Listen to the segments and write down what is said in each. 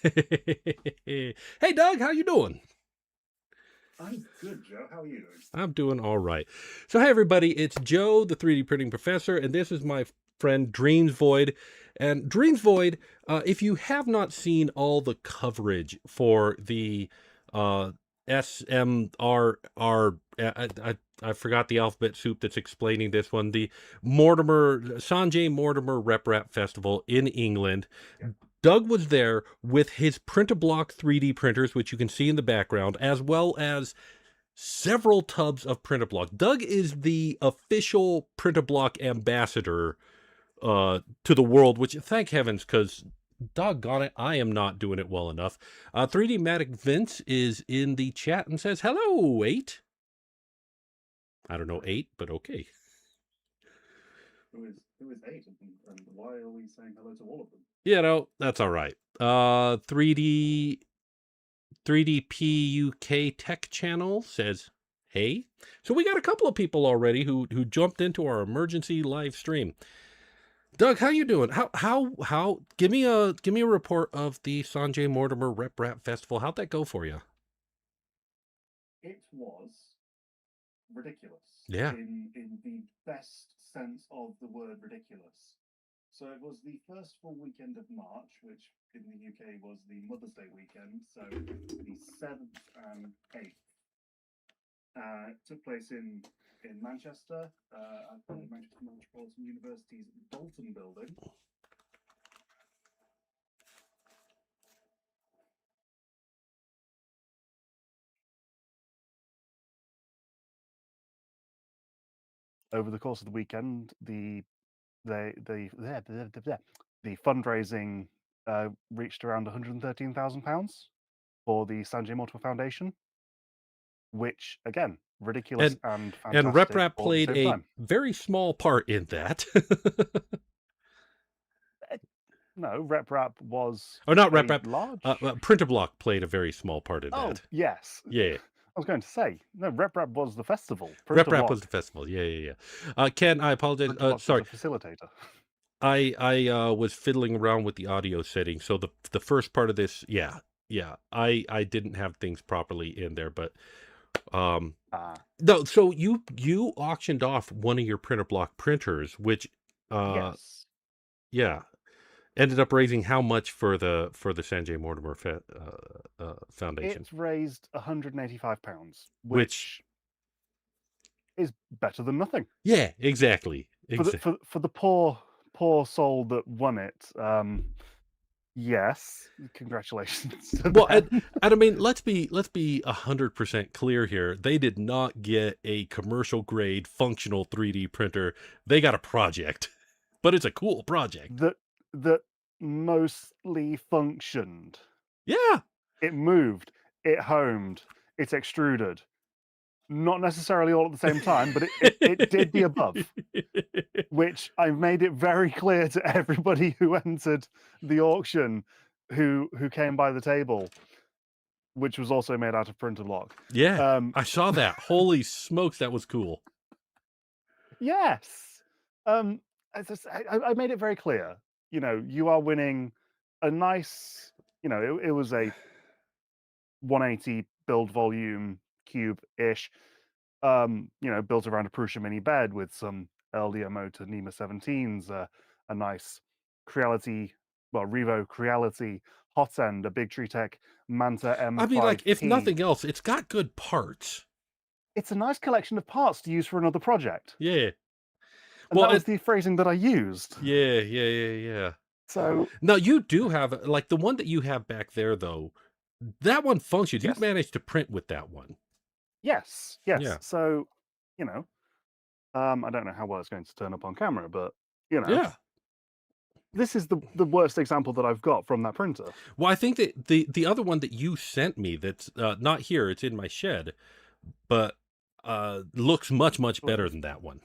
Hey, Doug, how you doing? I'm good, Joe. How are you doing? I'm doing all right. So, hey, everybody, it's Joe, the 3D printing professor, and this is my friend Dreamsvoid. And Dreamsvoid, if you have not seen all the coverage for the SMRR, I forgot the alphabet soup that's explaining this one, the Sanjay Mortimer Rep Rap Festival in England. Yeah. Doug was there with his Printerblock 3D printers, which you can see in the background, as well as several tubs of Printerblock. Doug is the official Printerblock ambassador to the world, which thank heavens, because doggone it, I am not doing it well enough. 3D Matic Vince is in the chat and says, hello, 8. I don't know 8, but okay. Who is eight, and why are we saying hello to all of them? You know, that's all right. 3DP UK Tech Channel says, hey. So we got a couple of people already who jumped into our emergency live stream. Doug, how you doing? How give me a report of the Sanjay Mortimer Rep Rap Festival. How'd that go for you? It was ridiculous Yeah. in the best sense of the word ridiculous. So it was the first full weekend of March, which in the UK was the Mother's Day weekend, so the 7th and 8th. Took place in Manchester, at the Manchester Metropolitan University's Dalton building. Over the course of the weekend, the fundraising reached around £113,000 for the Sanjay Mortimer Foundation, which again, ridiculous and And Rep fantastic Rap all at the played same a time. very small part in that. No, Rep Rap was Or not Rep a Rap. large. Printerblock played a very small part in Oh that. yes, Yeah. I was going to say no. Rep Rap was the festival. Rep Rap was Printerblock. the festival. Yeah. Ken, I apologize. Printerblock was Sorry. a facilitator. I was fiddling around with the audio settings, so the first part of this, yeah, I didn't have things properly in there, but no. So you auctioned off one of your Printerblock printers, which Yes, yeah, ended up raising how much for the Sanjay Mortimer Foundation, it raised £185, which which is better than nothing. yeah, exactly. For the poor soul that won it. Yes, congratulations to Well, them. and I mean, let's be 100% clear here. They did not get a commercial grade functional 3D printer. They got a project, but it's a cool project. That mostly functioned. Yeah. It moved, it homed, it extruded. Not necessarily all at the same time, but it did the above, which I made it very clear to everybody who entered the auction who came by the table, which was also made out of Printerblock. Yeah, I saw that. Holy smokes, that was cool. Yes. I made it very clear. You know, you are winning a nice. You know, it was a 180 build volume cube ish. You know, built around a Prusa mini bed with some LDMO to NEMA 17s, a nice Creality, well, Revo Creality hot end, a Big Tree Tech Manta I mean, like, if M5P. nothing else, it's got good parts. It's a nice collection of parts to use for another project. Yeah. And Well, that was the phrasing that I used. yeah. So, Now you do have like the one that you have back there, though. That one functions. You've yes. managed to print with that one. Yes, yes. Yeah. So, you know, I don't know how well it's going to turn up on camera, but you know, Yeah. this is the worst example that I've got from that printer. Well, I think that the other one that you sent me that's not here, it's in my shed, but looks much better than that one.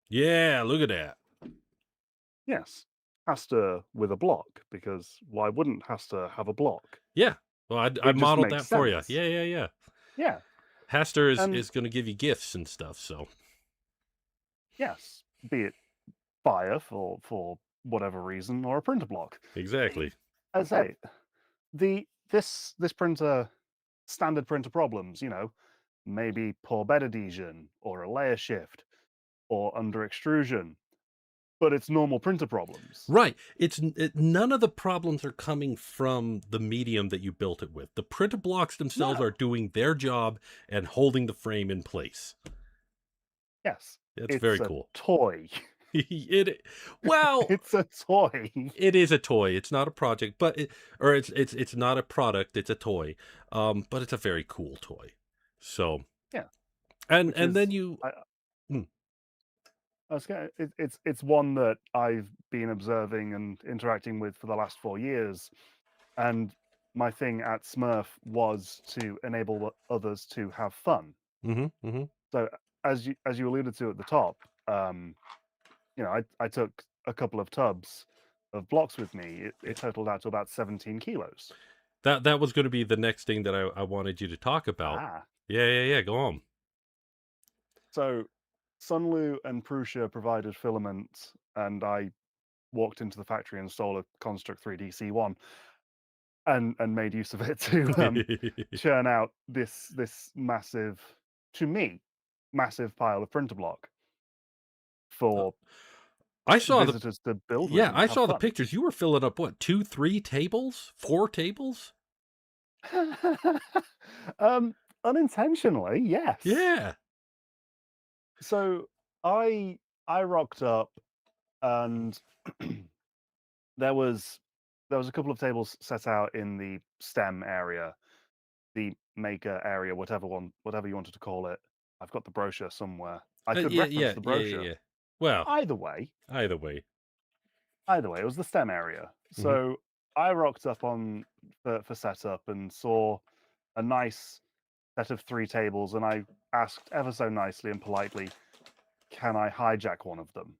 Yeah, look at that. Yes, has to with a block because why wouldn't has to have a block? Yeah. Well, I It just modeled makes that for you. sense. Yeah. Yeah, Haster and is going to give you gifts and stuff. So yes, be it fire for whatever reason or a printer block. exactly. as I say, this printer standard printer problems, maybe poor bed adhesion or a layer shift or under extrusion, but it's normal printer problems. Right. None of the problems are coming from the medium that you built it with. The printer blocks themselves are No. doing their job and holding the frame in place. Yes. That's It's very a cool. toy. It well, It's a toy. it is a toy. It's not a project, but it's not a product. It's a toy, but it's a very cool toy. So Yeah, which and then is you, I hmm, I was gonna it's one that I've been observing and interacting with for the last 4 years, and my thing at SMURF was to enable others to have fun. hmm hmm So, as you alluded to at the top, um, I took a couple of tubs of blocks with me. It totaled out to about 17 kilos. that was going to be the next thing that I wanted you to talk about. Ah. Yeah. Go on. So, Sunlu and Prusa provided filament, and I walked into the factory and installed a Construct 3D C1 and made use of it to churn out this massive, to me, massive pile of printer block for I saw the visitors to build with Yeah, and I have saw the fun. pictures. You were filling up what, 2, 3 tables? 4 tables? um, Unintentionally, yes. Yeah. So I rocked up and there was a couple of tables set out in the STEM area, the maker area, whatever you wanted to call it. I've got the brochure somewhere. I could reference the brochure. Yeah. Well, Either way, either way. it was the STEM area. Mhm. So I rocked up on for setup and saw a nice set of 3 tables, and I asked ever so nicely and politely, "Can I hijack one of them?"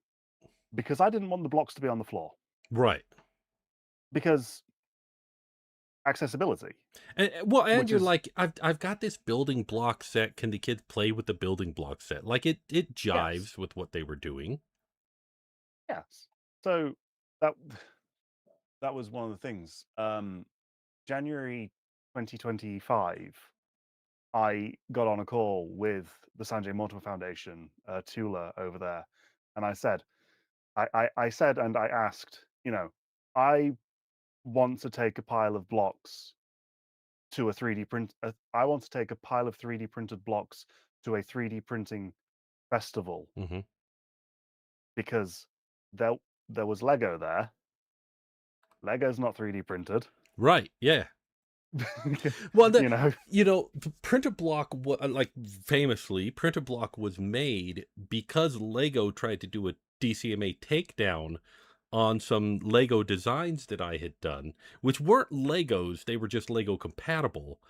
Because I didn't want the blocks to be on the floor. Right. Because accessibility, Well, and which you're is like, I've got this building block set. Can the kids play with the building block set? Like it yes, jives with what they were doing. yes. So that that was one of the things. January 2025, I got on a call with the Sanjay Mortimer Foundation, Tula over there, and I said and I asked, I want to take a pile of blocks to a 3D print. I want to take a pile of 3D printed blocks to a 3D printing festival Mhm. because there there was Lego there. Lego's not 3D printed, Right. Yeah. Well, you know. Printerblock, like famously, Printerblock was made because Lego tried to do a DCMA takedown on some Lego designs that I had done, which weren't Legos, they were just Lego compatible.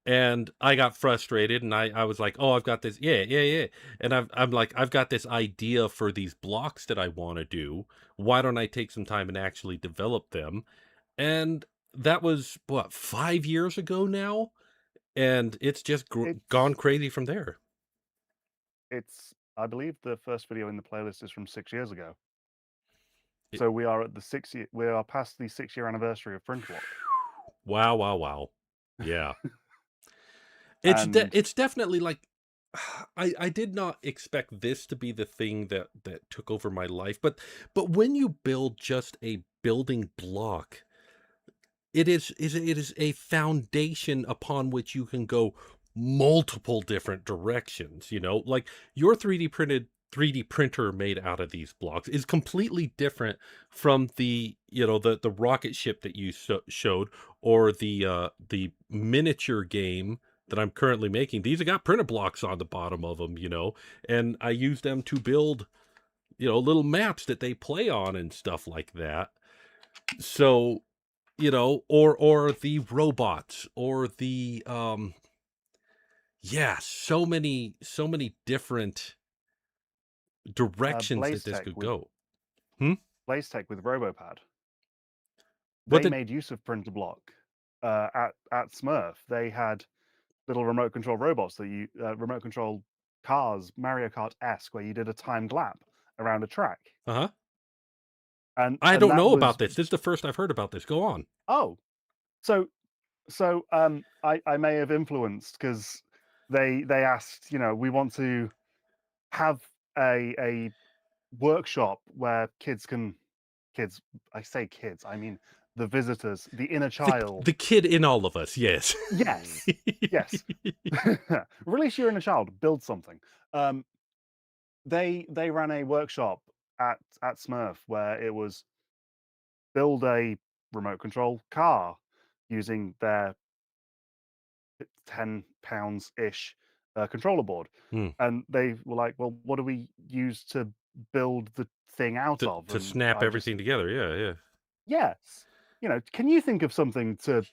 And I got frustrated and I was like, "Oh, I've got this." Yeah. And I'm like, "I've got this idea for these blocks that I want to do. Why don't I take some time and actually develop them?" And that was what, 5 years ago now, and it's just gone It's crazy from there. it's I believe the first video in the playlist is from 6 years ago. It, So we are past the 6-year anniversary of PrintABlok. wow. Yeah. And It's definitely like I did not expect this to be the thing that took over my life, but when you build just a building block, it is a foundation upon which you can go multiple different directions, like your 3D printer made out of these blocks is completely different from the rocket ship that you showed, or the miniature game that I'm currently making. These have got printer blocks on the bottom of them, and I use them to build, little maps that they play on and stuff like that. So, or the robots, or the yeah, so many different directions that Blaze this Tech could with go. Hmm? Robopad, What they did made use of PrintABlok. At SMURF, they had little remote control robots that remote control cars, Mario Kart esque, where you did a timed lap around a track. Uh-huh. I and don't that know was about this. This is the first I've heard about this. Go on. oh, so I may have influenced because they asked, we want to have a workshop where kids, I say kids, I mean the visitors, the inner child. The kid in all of us, yes. Yes, yes. Release your inner child, build something. Um, they ran a workshop at SMURF where it was build a remote control car using their £10 ish controller board, Hmm. and they were like, "Well, what do we use to build the thing out of?" To And snap I just everything together, yeah, yeah. yes, can you think of something to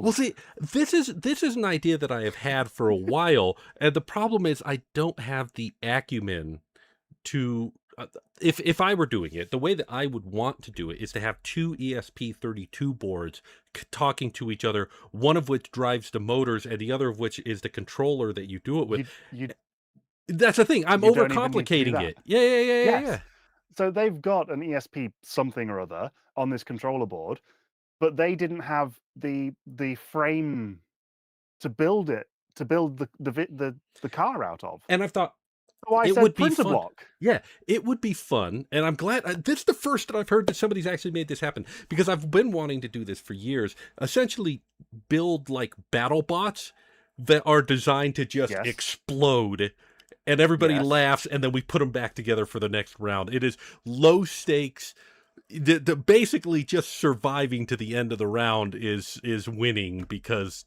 Well, build? see, this is an idea that I have had for a while, and the problem is I don't have the acumen to if I were doing it, the way that I would want to do it is to have two ESP32 boards talking to each other, one of which drives the motors and the other of which is the controller that you do it with. You That's the thing. I'm you don't even need to do overcomplicating that. it. Yeah, yeah, yeah, yeah, Yes. yeah. So they've got an ESP something or other on this controller board, but they didn't have the frame to build it, to build the car out of. And I've thought So I it said would be fun. Printerblock. Yeah, it would be fun, and I'm glad this is the first that I've heard that somebody's actually made this happen because I've been wanting to do this for years. Essentially, build like battle bots that are designed to just Yes. explode, and everybody Yes. laughs, and then we put them back together for the next round. It is low stakes. Basically, just surviving to the end of the round is winning because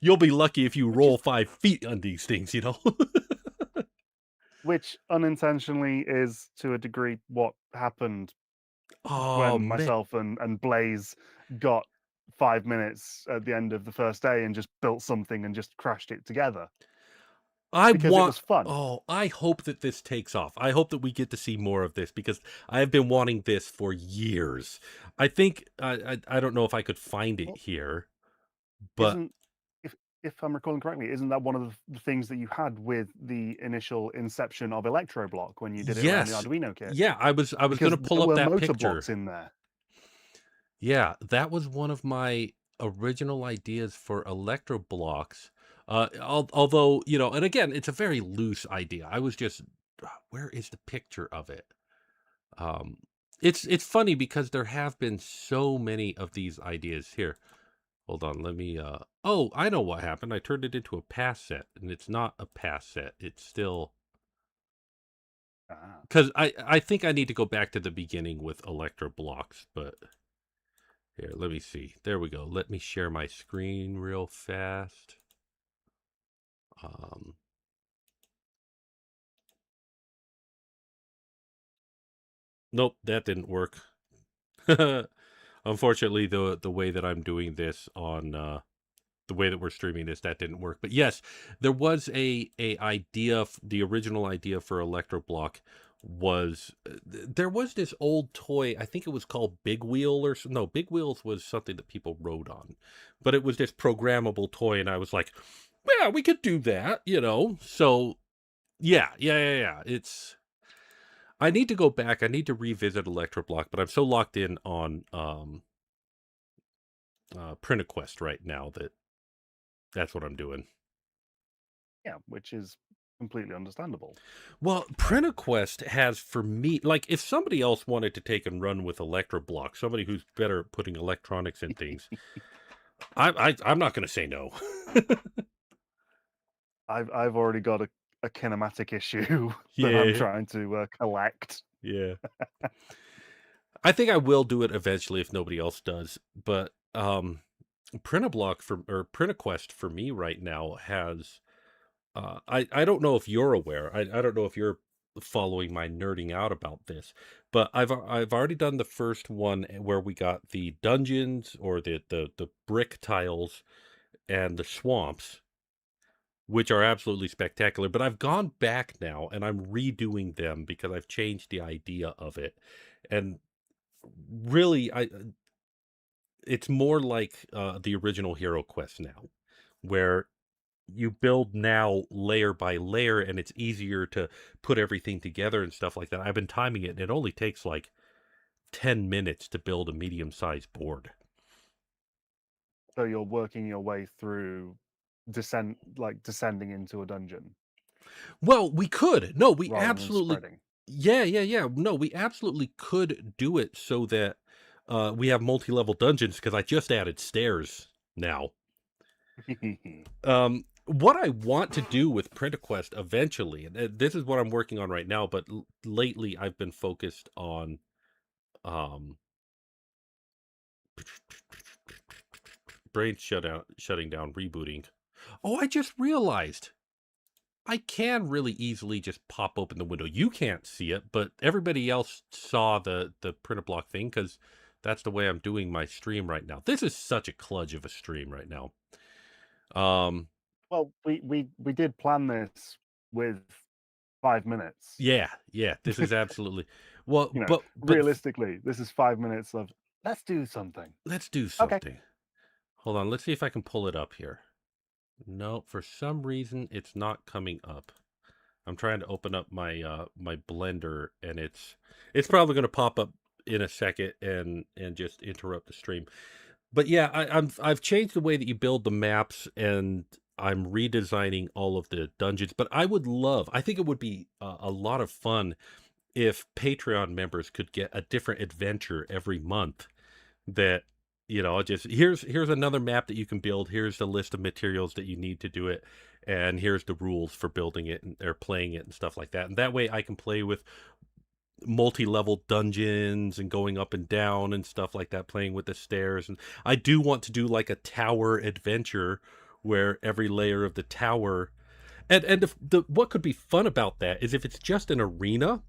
you'll be lucky if you Which roll is 5 feet on these things. which unintentionally is to a degree what happened Oh when man. myself and Blaze got 5 minutes at the end of the first day and just built something and just crashed it together I because it want was fun. oh, I hope that this takes off. I hope that we get to see more of this because I have been wanting this for years. I think I don't know if I could find it Well, here, but isn't if I'm recalling correctly, isn't that one of the things that you had with the initial inception of ElectroBlock when you did it around the yes. Arduino kit? Yeah, I was Because gonna pull there up were that motor picture. blocks in there. Yeah, that was one of my original ideas for electro blocks. Although, and again, it's a very loose idea. I was just where is the picture of it? Um, it's funny because there have been so many of these ideas here. Hold on, let me oh, I know what happened. I turned it into a pass set, and it's not a pass set. It's still Ah. because I think I need to go back to the beginning with electro blocks, but here, let me see. There we go. Let me share my screen real fast. Um nope, that didn't work. Unfortunately, the way that I'm doing this on the way that we're streaming this, that didn't work. But yes, there was a idea. The original idea for Electroblock was there was this old toy. I think it was called Big Wheel no, Big Wheels was something that people rode on, but it was this programmable toy, and I was like, yeah, we could do that. So yeah, yeah, yeah, yeah. I need to go back. I need to revisit Electroblock, but I'm so locked in on Printequest right now that that's what I'm doing. Yeah, which is completely understandable. Well, Printerquest has for me, like if somebody else wanted to take and run with Electroblock, somebody who's better at putting electronics in things, I'm not going to say no. I've already got a kinematic issue that I'm Yeah, trying to collect. yeah. I think I will do it eventually if nobody else does, but Printerblock for or Printerquest for me right now has I don't know if you're aware. I don't know if you're following my nerding out about this, but I've already done the first one where we got the dungeons or the brick tiles and the swamps, which are absolutely spectacular. But I've gone back now and I'm redoing them because I've changed the idea of it, and really, it's more like the original Hero Quest now, where you build now layer by layer and it's easier to put everything together and stuff like that. I've been timing it and it only takes like 10 minutes to build a medium-sized board. So you're working your way through descending into a dungeon Well, we could. No, we rather than absolutely. spreading. Yeah, yeah, yeah. No, we absolutely could do it so that we have multi-level dungeons because I just added stairs now. What I want to do with Printequest eventually, and this is what I'm working on right now, but lately I've been focused on um brain shutting down, rebooting. Oh, I just realized I can really easily just pop open the window. You can't see it, but everybody else saw the PrintABlok thing because that's the way I'm doing my stream right now. This is such a kludge of a stream right now. Well, we did plan this with 5 minutes. Yeah, yeah. This is absolutely well, You know, but realistically, this is 5 minutes of let's do something. let's do Okay. something. Hold on, let's see if I can pull it up here. No, for some reason it's not coming up. I'm trying to open up my my Blender, and it's probably going to pop up in a second and just interrupt the stream. But yeah, I've changed the way that you build the maps, and I'm redesigning all of the dungeons. But I think it would be a lot of fun if Patreon members could get a different adventure every month. That just here's another map that you can build. Here's the list of materials that you need to do it, and here's the rules for building it or playing it and stuff like that. And that way I can play with multi-level dungeons and going up and down and stuff like that, playing with the stairs. And I do want to do like a tower adventure where every layer of the tower, and the what could be fun about that is if it's just an arena,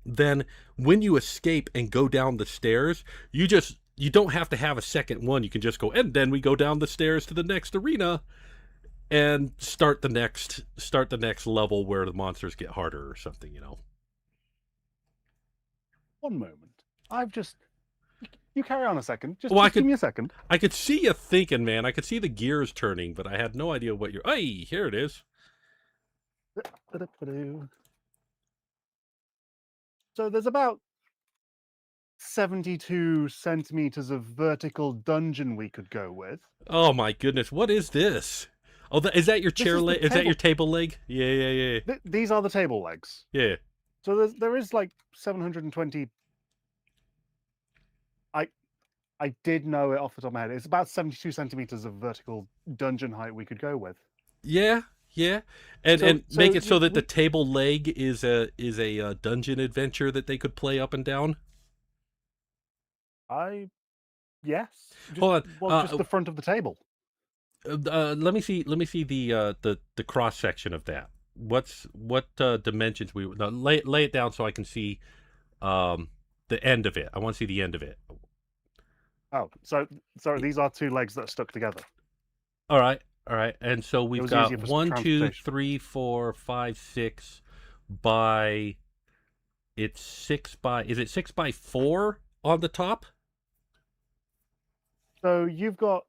then when you escape and go down the stairs, you don't have to have a second one. You can just go, and then we go down the stairs to the next arena and start the next level where the monsters get harder or something, One moment. You carry on a second. Just, Well, just give me a second. I could see you thinking, man. I could see the gears turning, but I had no idea what you're. Hey, here it is. So there's about 72 centimeters of vertical dungeon we could go with. Oh my goodness, what is this? Oh, is that your chair leg? Is that your table leg? Yeah, yeah, yeah. These are the table legs. Yeah. So there is like 720. I did know it off the top of my head. It's about 72 centimeters of vertical dungeon height we could go with. Yeah, yeah, and make it so that the table leg is a dungeon adventure that they could play up and down. Yes. Hold on. Just the front of the table. Let me see the cross section of that. What dimensions we lay it down so I can see the end of it. I want to see the end of it. Oh, so sorry, these are two legs that are stuck together. All right. And so we've got 1, 2, 3, 4, 5, 6 by. It's 6 by. Is it 6 by 4 on the top? So you've got.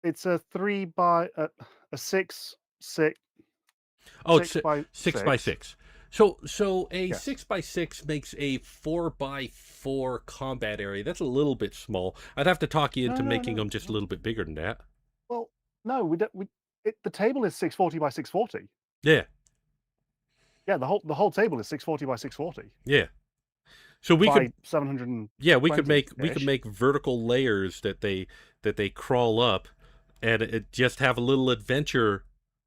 It's a 3 by a 6 6. Oh, it's 6 by 6. So a 6 by 6 makes a 4 by 4 combat area. That's a little bit small. I'd have to talk you into making them just a little bit bigger than that. Well, no, we don't. The table is 640 by 640. Yeah. Yeah, the whole table is 640 by 640. Yeah. So we could 700. Yeah, we could make vertical layers that they crawl up, and it just have a little adventure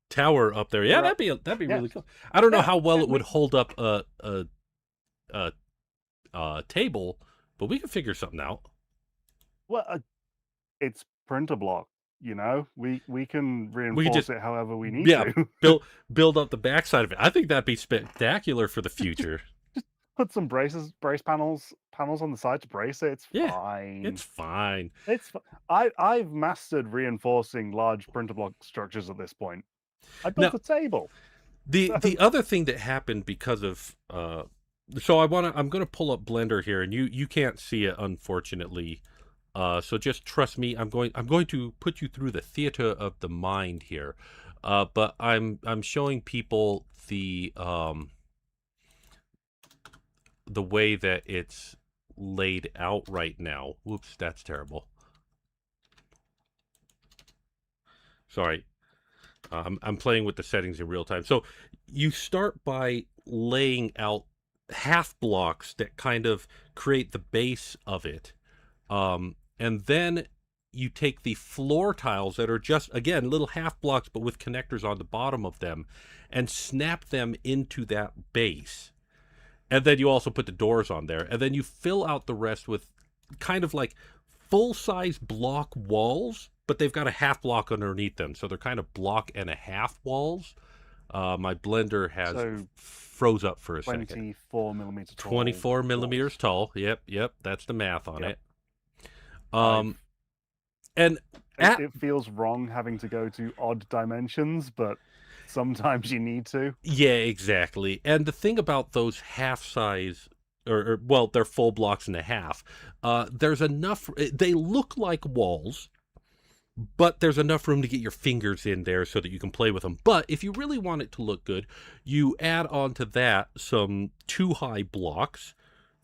tower up there. Yeah, that'd be really cool. I don't know how well it would hold up a table, but we could figure something out. Well, it's PrintABlok. We can reinforce it however we need to. build up the backside of it. I think that'd be spectacular for the future. Just put some brace panels on the side to brace it. It's fine. It's fine. I've mastered reinforcing large PrintABlok structures at this point. I built a table. The other thing that happened because of so I'm going to pull up Blender here, and you can't see it, unfortunately. So just trust me. I'm going to put you through the theater of the mind here. But I'm showing people the way that it's laid out right now. Whoops, that's terrible. Sorry. I'm playing with the settings in real time. So you start by laying out half blocks that kind of create the base of it. And then you take the floor tiles that are just, again, little half blocks, but with connectors on the bottom of them, and snap them into that base. And then you also put the doors on there. And then you fill out the rest with kind of like full-size block walls, but they've got a half block underneath them. So they're kind of block and a half walls. My blender has froze up for a second. 24 millimeters tall. 24 millimeters tall. Yep. That's the math on it. And it feels wrong having to go to odd dimensions, but sometimes you need to. Yeah, exactly. And the thing about those half size, or well, they're full blocks and a half. There's enough. They look like walls, but there's enough room to get your fingers in there so that you can play with them. But if you really want it to look good, you add on to that some 2-high blocks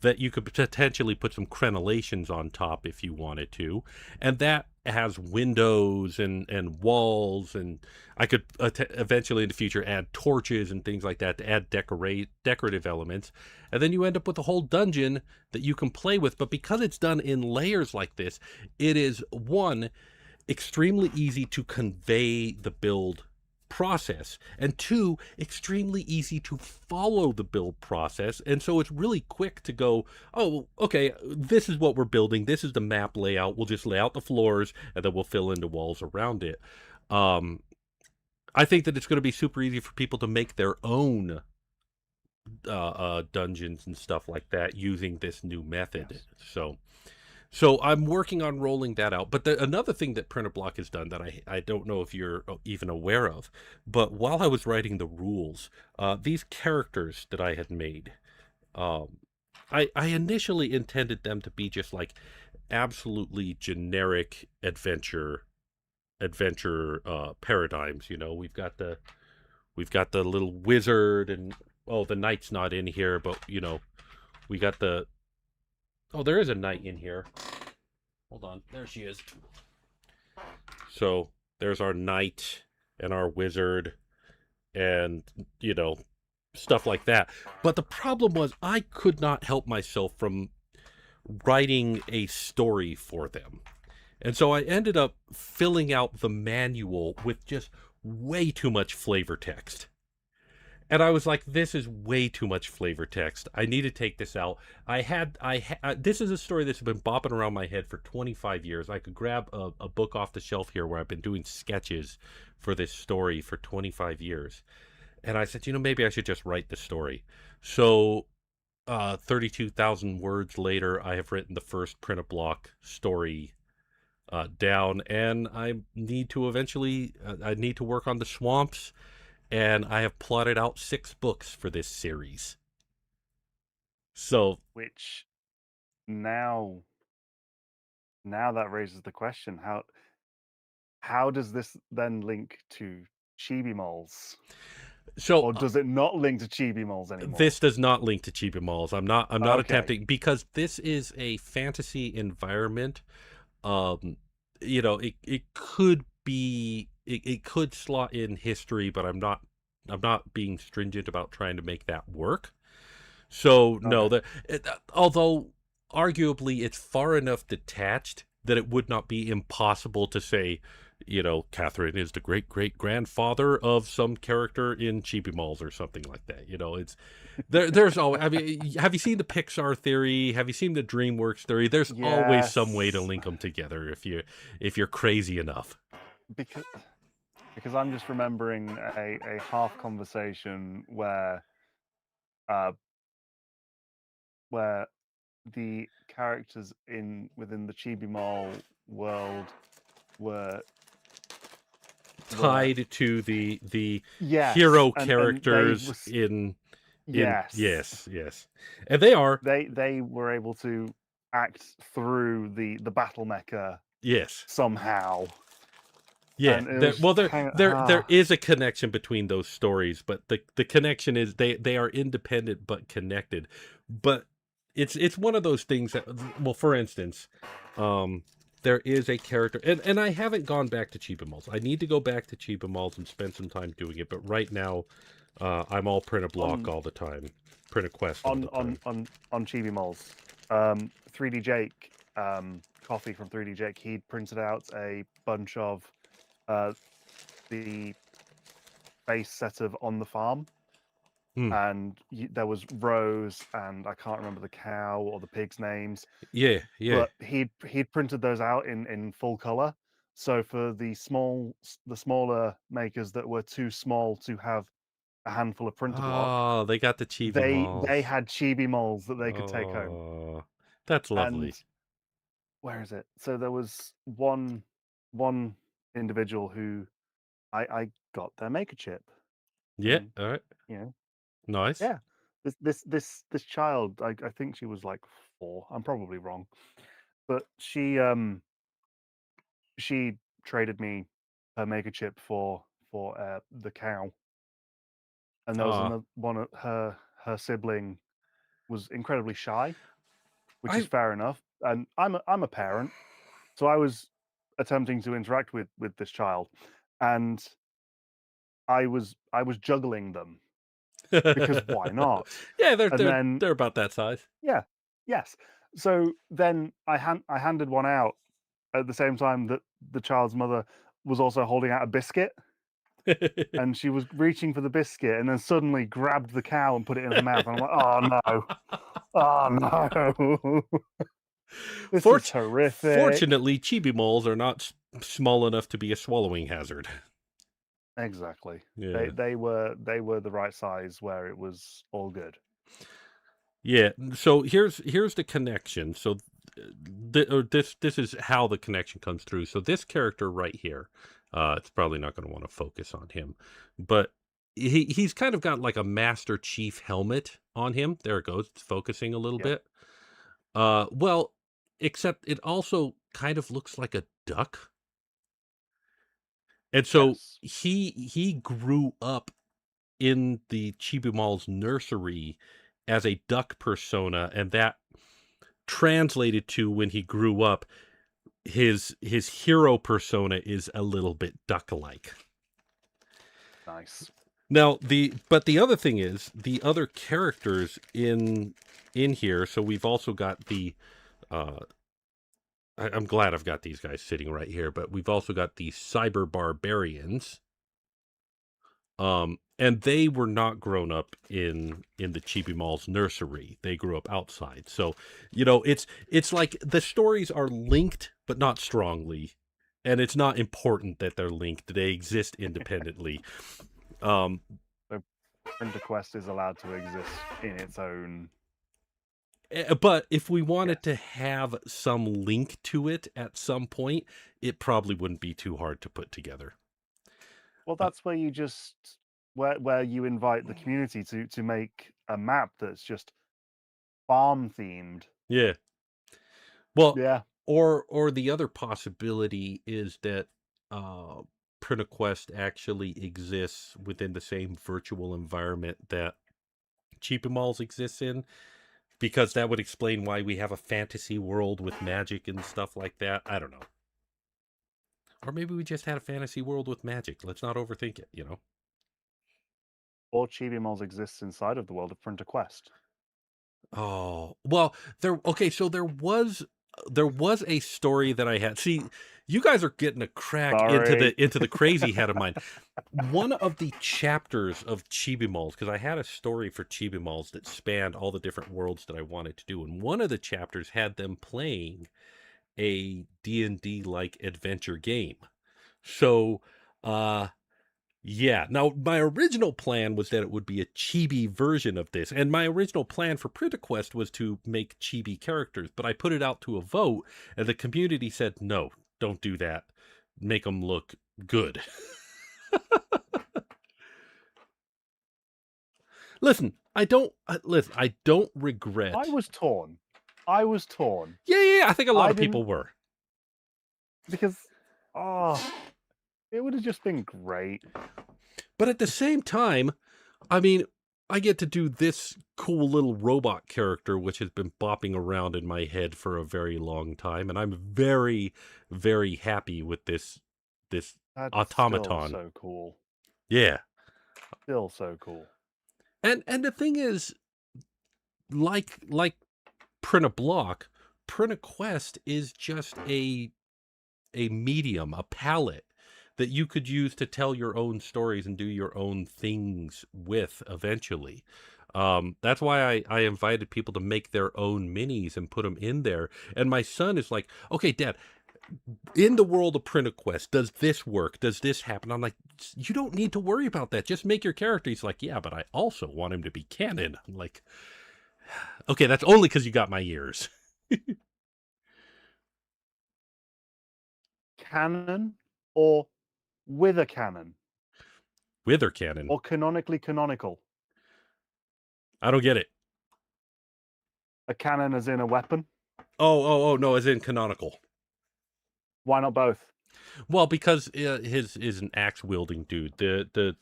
that you could potentially put some crenellations on top if you wanted to. And that has windows and walls, and I could eventually in the future add torches and things like that to add decorative elements. And then you end up with a whole dungeon that you can play with. But because it's done in layers like this, it is, one, extremely easy to convey the build process, and 2, extremely easy to follow the build process. And so it's really quick to go, oh, okay, this is what we're building, this is the map layout, we'll just lay out the floors and then we'll fill in the walls around it. I think that it's going to be super easy for people to make their own dungeons and stuff like that using this new method. Yes. So I'm working on rolling that out. But another thing that Printerblock has done that I don't know if you're even aware of, but while I was writing the rules, these characters that I had made, I initially intended them to be just like absolutely generic adventure paradigms. You know, we've got the little wizard, and the knight's not in here, but you know, we got the. Oh, there is a knight in here. Hold on. There she is. So there's our knight and our wizard and, you know, stuff like that. But the problem was I could not help myself from writing a story for them. And so I ended up filling out the manual with just way too much flavor text. And I was like, this is way too much flavor text. I need to take this out. This is a story that's been bopping around my head for 25 years. I could grab a book off the shelf here where I've been doing sketches for this story for 25 years. And I said, you know, maybe I should just write the story. So 32,000 words later, I have written the first PrintABlok story down. And I need to eventually, I need to work on the swamps. And I have plotted out 6 books for this series. So, which now that raises the question: how does this then link to Chibi Malls? So, or does it not link to Chibi Malls anymore? This does not link to Chibi Malls. I'm not attempting, because this is a fantasy environment. You know, it could be. It could slot in history, but I'm not being stringent about trying to make that work. So okay. No, although arguably it's far enough detached that it would not be impossible to say, you know, Catherine is the great-great-grandfather of some character in Chibi Malls or something like that. You know, it's there's always. I mean, have you seen the Pixar theory? Have you seen the DreamWorks theory? There's always some way to link them together if you're crazy enough. Because I'm just remembering a half conversation where the characters within the Chibi Mall world were tied to the hero characters yes, and they were able to act through the battle mecha somehow. Yeah, there is a connection between those stories, but the connection is they are independent but connected. But it's one of those things that, well, for instance, there is a character, and I haven't gone back to Chibi Malls. I need to go back to Chibi Malls and spend some time doing it, but right now, I'm all PrintABlok on all the time, PrintQuest all on the on time. on Chibi Malls. 3D Jake, Coffee from 3D Jake, he printed out a bunch of the base set of On the Farm, Hmm. and there was Rose, and I can't remember the cow or the pig's names, Yeah, yeah. but he'd printed those out in full color. So for the smaller makers that were too small to have a handful of printer block, Oh, they got the Chibi they Malls. had chibi molds that they could take home. Oh, that's And lovely. where is it? So there was one individual who I got their maker chip, Yeah, and all right. you know, Nice. yeah, this child, I think she was like 4. I'm probably wrong, but she traded me her maker chip for the cow, and there was Ah, another one of her sibling was incredibly shy, which is I fair enough. And I'm a parent, so I was attempting to interact with this child, and I was juggling them because why not? yeah, And then they're about that size. yeah, yes. So then I handed one out at the same time that the child's mother was also holding out a biscuit, and she was reaching for the biscuit, and then suddenly grabbed the cow and put it in her mouth. And I'm like, oh no, oh no, this is horrific. Fortunately, chibi malls are not small enough to be a swallowing hazard. Exactly. Yeah. They were the right size where it was all good. Yeah. So here's the connection. So this is how the connection comes through. So this character right here, it's probably not going to want to focus on him, but he's kind of got like a Master Chief helmet on him. There it goes. It's focusing a little Yep. bit. Well, except it also kind of looks like a duck. And so Yes. he grew up in the Chibi Mall's nursery as a duck persona, and that translated to when he grew up, his hero persona is a little bit duck-like. Nice. Now the other thing is the other characters in here. So we've also got the uh I'm glad I've got these guys sitting right here, but we've also got the cyber barbarians. And they were not grown up in the Chibi Mall's nursery. They grew up outside. So, it's like the stories are linked, but not strongly. And it's not important that they're linked. They exist independently. Um, So Printerquest is allowed to exist in its own. but if we wanted to Yes. have some link to it at some point, it probably wouldn't be too hard to put together. Well, Uh, that's where you just where you invite the community to make a map that's just farm themed. yeah. Well, Yeah. or the other possibility is that uh PrintQuest actually exists within the same virtual environment that Cheaper Malls exists in, because that would explain why we have a fantasy world with magic and stuff like that. I don't know. Or maybe we just had a fantasy world with magic. Let's not overthink it. Or Chibi Malls exists inside of the world of Printerquest. Oh, well, okay, so there was a story that I had. See, you guys are getting a crack into Sorry. the crazy head of mine. One of the chapters of Chibi Malls, because I had a story for Chibi Malls that spanned all the different worlds that I wanted to do, and one of the chapters had them playing a D&D like adventure game. So, yeah. Now, my original plan was that it would be a chibi version of this. And my original plan for PrintQuest was to make chibi characters, but I put it out to a vote, and the community said, no, don't do that. Make them look good. Listen, I don't I regret. was torn. I was torn. Yeah, I think a lot I of people didn't were. because oh, it would have just been great. But at the same time, I mean, I get to do this cool little robot character, which has been bopping around in my head for a very long time, and I'm very, very happy with this That's still automaton. so cool. Yeah, Still so cool. and the thing is, like Print-A-Block, Printequest is just a medium, a palette that you could use to tell your own stories and do your own things with eventually. That's why I invited people to make their own minis and put them in there. And my son is like, okay, Dad, in the world of Printequest, does this work? Does this happen? I'm like, you don't need to worry about that. Just make your character. He's like, yeah, but I also want him to be canon. I'm like, okay, that's only because you got my ears. Canon or with a cannon Wither canon. or canonically canonical. I don't get it. A cannon as in a weapon. Oh, no, as in canonical. Why not both? Well, because his is an axe wielding dude. The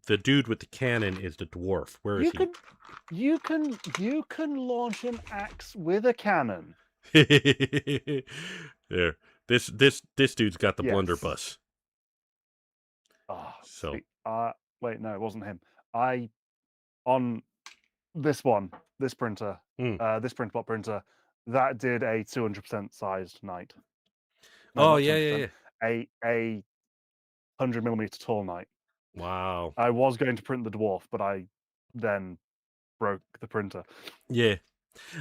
dude with the cannon is the dwarf. Where is You can launch an axe with a cannon. he? There. This dude's got the Yes. blunderbuss. Oh, So wait, no, it wasn't him. On this printer, this Printblock printer, that did a 200% sized knight. No, oh not yeah, 200%, yeah. a 100mm tall knight. Wow. I was going to print the dwarf, but I then broke the printer. Yeah.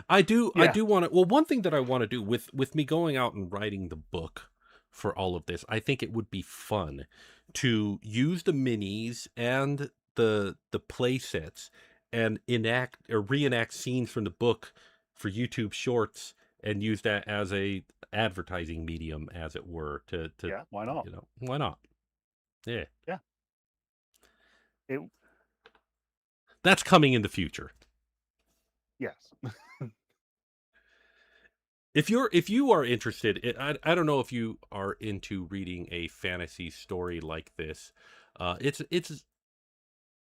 I do Yeah. want to. Well, one thing that I want to do with me going out and writing the book for all of this, I think it would be fun to use the minis and the play sets and enact or reenact scenes from the book for YouTube Shorts and use that as a advertising medium, as it were. To Yeah, why not? You know, why not? Yeah. Yeah. That's coming in the future. Yes. If you are interested, I don't know if you are into reading a fantasy story like this.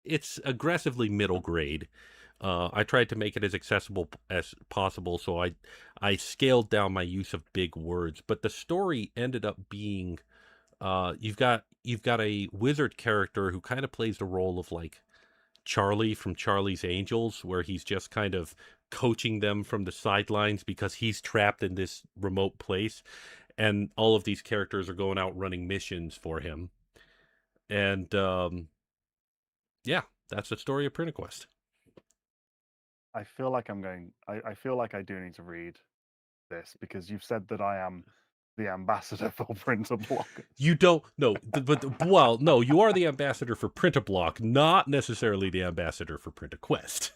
It's aggressively middle grade. I tried to make it as accessible as possible, so I scaled down my use of big words. But the story ended up being, you've got a wizard character who kind of plays the role of like Charlie from Charlie's Angels, where he's just kind of coaching them from the sidelines because he's trapped in this remote place, and all of these characters are going out running missions for him. And yeah, that's the story of Printequest. I feel like I feel like I do need to read this because you've said that I am the ambassador for Printerblock. You don't know, but well, no, you are the ambassador for PrintABlok, not necessarily the ambassador for Printequest.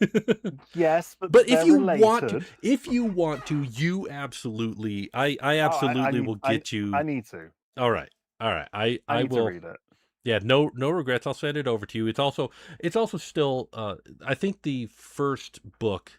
Yes, But if you related. want to, you absolutely, I absolutely will get you. I need to. All right, I need will to read it. Yeah, no regrets. I'll send it over to you. It's also still. I think the first book,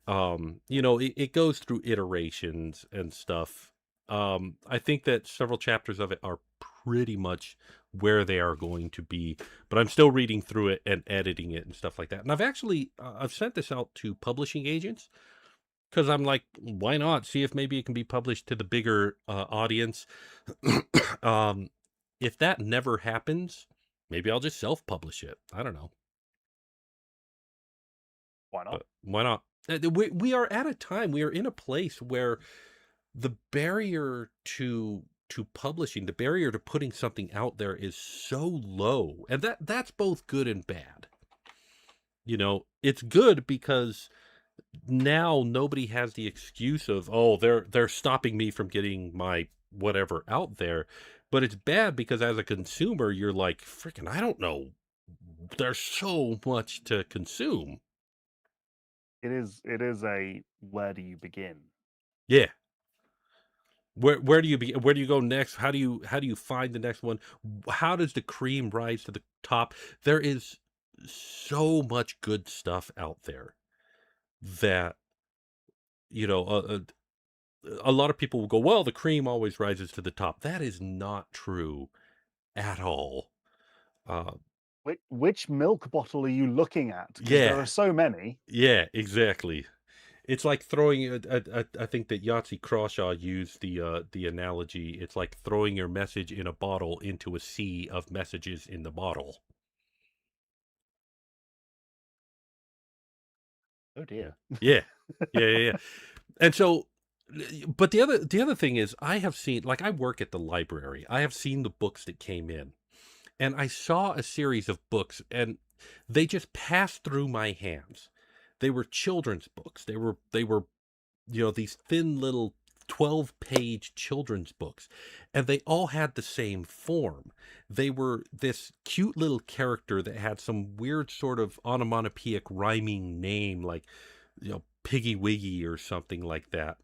it goes through iterations and stuff. I think that several chapters of it are pretty much where they are going to be, but I'm still reading through it and editing it and stuff like that. And I've actually I've sent this out to publishing agents because I'm like, why not see if maybe it can be published to the bigger audience. If that never happens, maybe I'll just self-publish it. I don't know. Why not? But why not? We are at a time, we are in a place where the barrier to publishing, the barrier to putting something out there is so low. And that's both good and bad. It's good because now nobody has the excuse of, oh, they're stopping me from getting my whatever out there. But it's bad because as a consumer, you're like, freaking, I don't know. There's so much to consume. It is a where do you begin? Yeah. Where do you go next? How do you find the next one? How does the cream rise to the top? There is so much good stuff out there that a lot of people will go, well, the cream always rises to the top. That is not true at all. which milk bottle are you looking at? Because there Yeah, are so many. yeah, exactly. It's like throwing. I think that Yahtzee Crawshaw used the analogy. It's like throwing your message in a bottle into a sea of messages in the bottle. Oh dear. Yeah, yeah, yeah, yeah. And so, but the other thing is, I have seen, like, I work at the library. I have seen the books that came in, and I saw a series of books, and they just passed through my hands. They were children's books. They were these thin little 12-page children's books, and they all had the same form. They were this cute little character that had some weird sort of onomatopoeic rhyming name, like, Piggy Wiggy or something like that.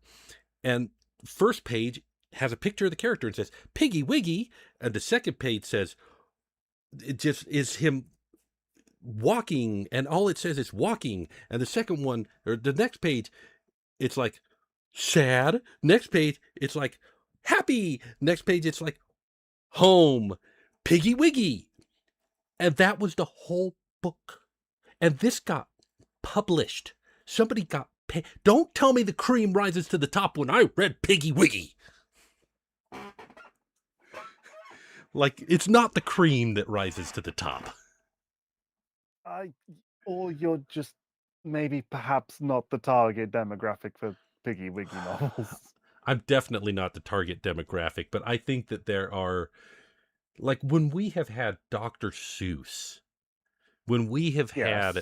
And first page has a picture of the character and says Piggy Wiggy, and the second page says, it just is him walking, and all it says is walking. And the second one, or the next page, it's like sad. Next page, it's like happy. Next page, it's like home, Piggy Wiggy. And that was the whole book. And this got published. Somebody got paid. Don't tell me the cream rises to the top when I read Piggy Wiggy. Like, it's not the cream that rises to the top. I or you're just maybe perhaps not the target demographic for Piggy Wiggy novels. I'm definitely not the target demographic, but I think that there are, like, when we have had Dr. Seuss, when we have had,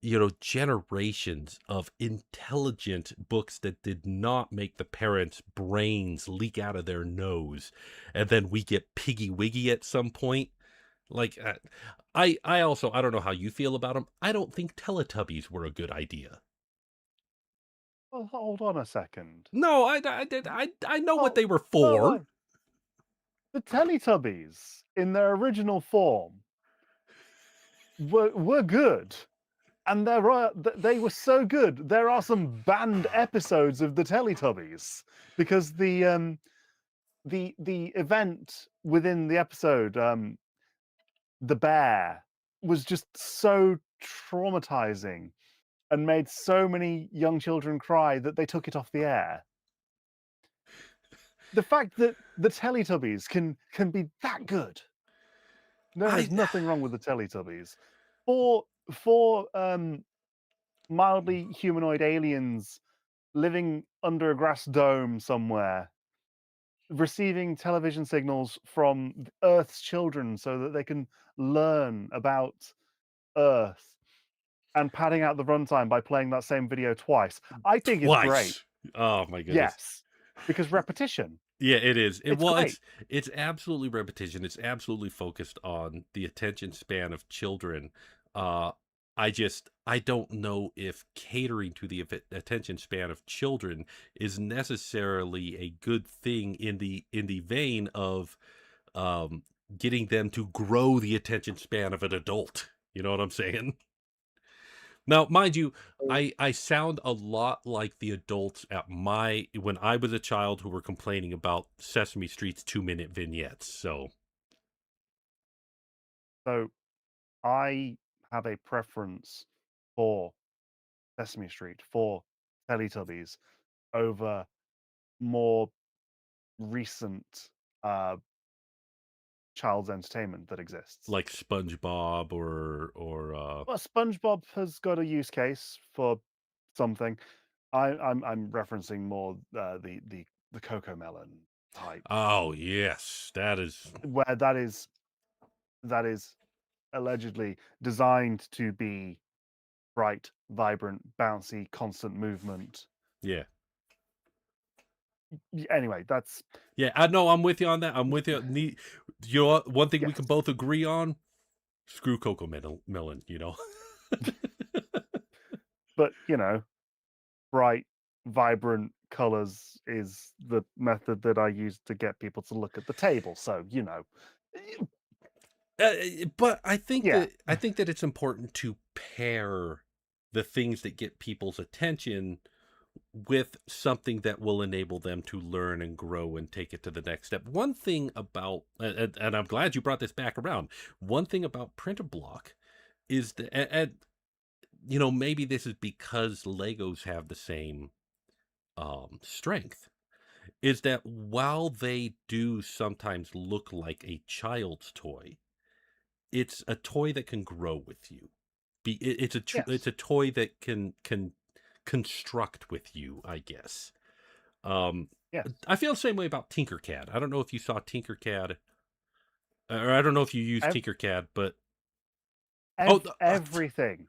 Yes. generations of intelligent books that did not make the parents' brains leak out of their nose, and then we get Piggy Wiggy at some point. Like, I also, I don't know how you feel about them. I don't think Teletubbies were a good idea. Well, hold on a second. No, I know what Oh, they were no, for. no. The Teletubbies in their original form were good. And they were so good. There are some banned episodes of the Teletubbies because the event within the episode, the bear, was just so traumatizing and made so many young children cry that they took it off the air. The fact that the Teletubbies can be that good, there I is nothing wrong with the Teletubbies. For mildly humanoid aliens living under a grass dome somewhere, receiving television signals from Earth's children so that they can learn about Earth, and padding out the runtime by playing that same video twice. I think it's great. twice. Oh my goodness. Yes, because repetition. Yeah, it is. It's Well, great. it's absolutely repetition. It's absolutely focused on the attention span of children. Uh, I don't know if catering to the attention span of children is necessarily a good thing in the vein of um, getting them to grow the attention span of an adult. You know what I'm saying? Now, mind you, I sound a lot like the adults at when I was a child who were complaining about Sesame Street's 2-minute vignettes. So, So I have a preference for Sesame Street, for Teletubbies, over more recent child's entertainment that exists. like SpongeBob or Well, SpongeBob has got a use case for something. I'm referencing more the Coco Melon type, oh yes, that is, where that is allegedly designed to be bright, vibrant, bouncy, constant movement. yeah. Anyway, that's Yeah, I know, I'm with you on that. I'm with you. One thing we can yes. both agree on, screw Coco Melon, But bright, vibrant colors is the method that I use to get people to look at the table. So But I think yeah, that it's important to pair the things that get people's attention with something that will enable them to learn and grow and take it to the next step. One thing about, and I'm glad you brought this back around. One thing about PrintABlok is that, and you know, maybe this is because Legos have the same strength, is that while they do sometimes look like a child's toy, it's a toy that can grow with you. It's Yes. a toy that can construct with you, I guess. Um, Yes. I feel the same way about Tinkercad. I don't know if you saw Tinkercad, or I don't know if you use Ev- Tinkercad, but oh, everything,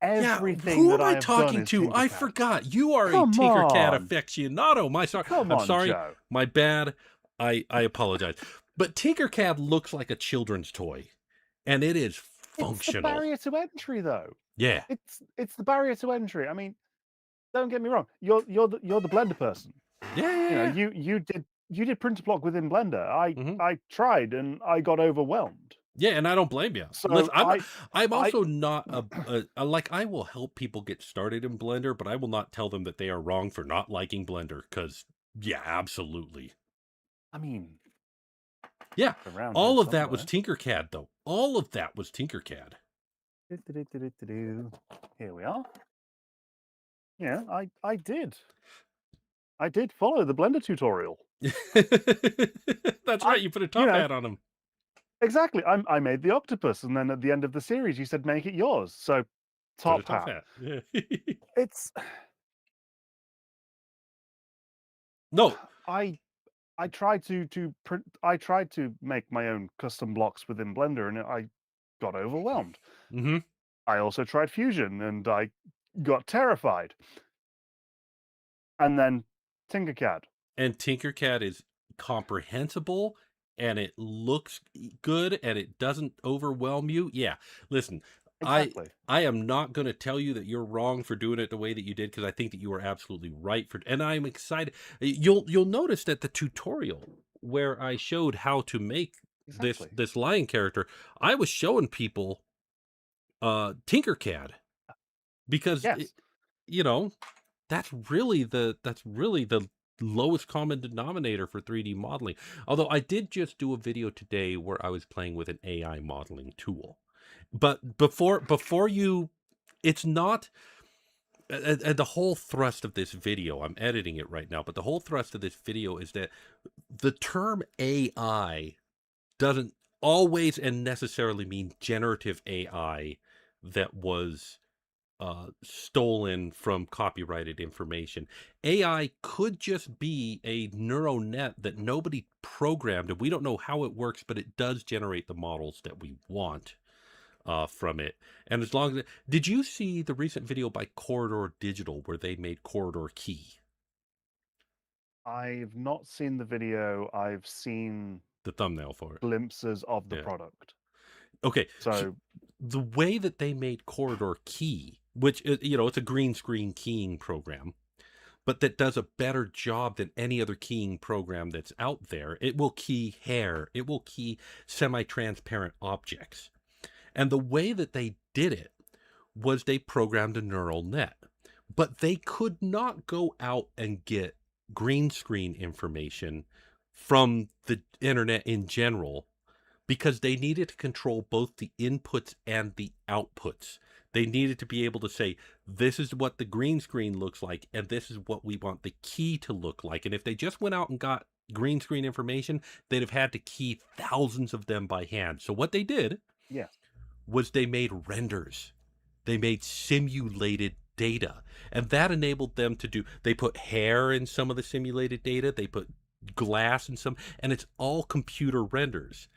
yeah. everything Who that am I I have done talking is to? I Tinkercad. forgot. You are a Come Tinkercad on, aficionado. come I'm on, sorry. Joe. My bad. I apologize. But Tinkercad looks like a children's toy, and it is It's the functional. barrier to entry, though. Yeah. It's the barrier to entry. I mean, don't get me wrong. You're the Blender person. Yeah, yeah, You know, yeah. you did Printerblock within Blender. Mhm. I tried and I got overwhelmed. Yeah, and I don't blame you. Listen, So I'm I also not like, I will help people get started in Blender, but I will not tell them that they are wrong for not liking Blender. Because yeah, absolutely. I mean, Yeah, around here all of that was somewhere. Tinkercad, though. All of that was Tinkercad. Do-do-do-do-do-do. Here we are. Yeah, I did follow the Blender tutorial. That's right, I you put a you top know hat on him. exactly. I made the octopus, and then at the end of the series, you said make it yours. So Put a top top hat. hat. Yeah. It's No. I I tried to print. I tried to make my own custom blocks within Blender, and I got overwhelmed. Mhm. I also tried Fusion, and I got terrified. And then Tinkercad. And Tinkercad is comprehensible, and it looks good, and it doesn't overwhelm you. Yeah. Listen, I Exactly. I am not going to tell you that you're wrong for doing it the way that you did, because I think that you are absolutely right for, and I'm excited. You'll notice that the tutorial where I showed how to make Exactly. this lion character, I was showing people Tinkercad, because Yes. you know, that's really the lowest common denominator for 3D modeling. Although I did just do a video today where I was playing with an AI modeling tool. But before you, it's not, and the whole thrust of this video, I'm editing it right now, but the whole thrust of this video is that the term AI doesn't always and necessarily mean generative AI that was stolen from copyrighted information. AI could just be a neural net that nobody programmed, and we don't know how it works, but it does generate the models that we want from it. And as long as did you see the recent video by Corridor Digital where they made Corridor Key, I've not seen the video. I've seen the thumbnail for it? glimpses of the Yeah. product. Okay. So So the way that they made Corridor Key, which you know, it's a green screen keying program, but that does a better job than any other keying program that's out there. It will key hair, it will key semi-transparent objects. And the way that they did it was they programmed a neural net, but they could not go out and get green screen information from the internet in general, because they needed to control both the inputs and the outputs. They needed to be able to say, this is what the green screen looks like, and this is what we want the key to look like. And if they just went out and got green screen information, they'd have had to key thousands of them by hand. So what they did yes. was they made renders. They made simulated data. And that enabled them to do, they put hair in some of the simulated data, they put glass in some, and it's all computer renders.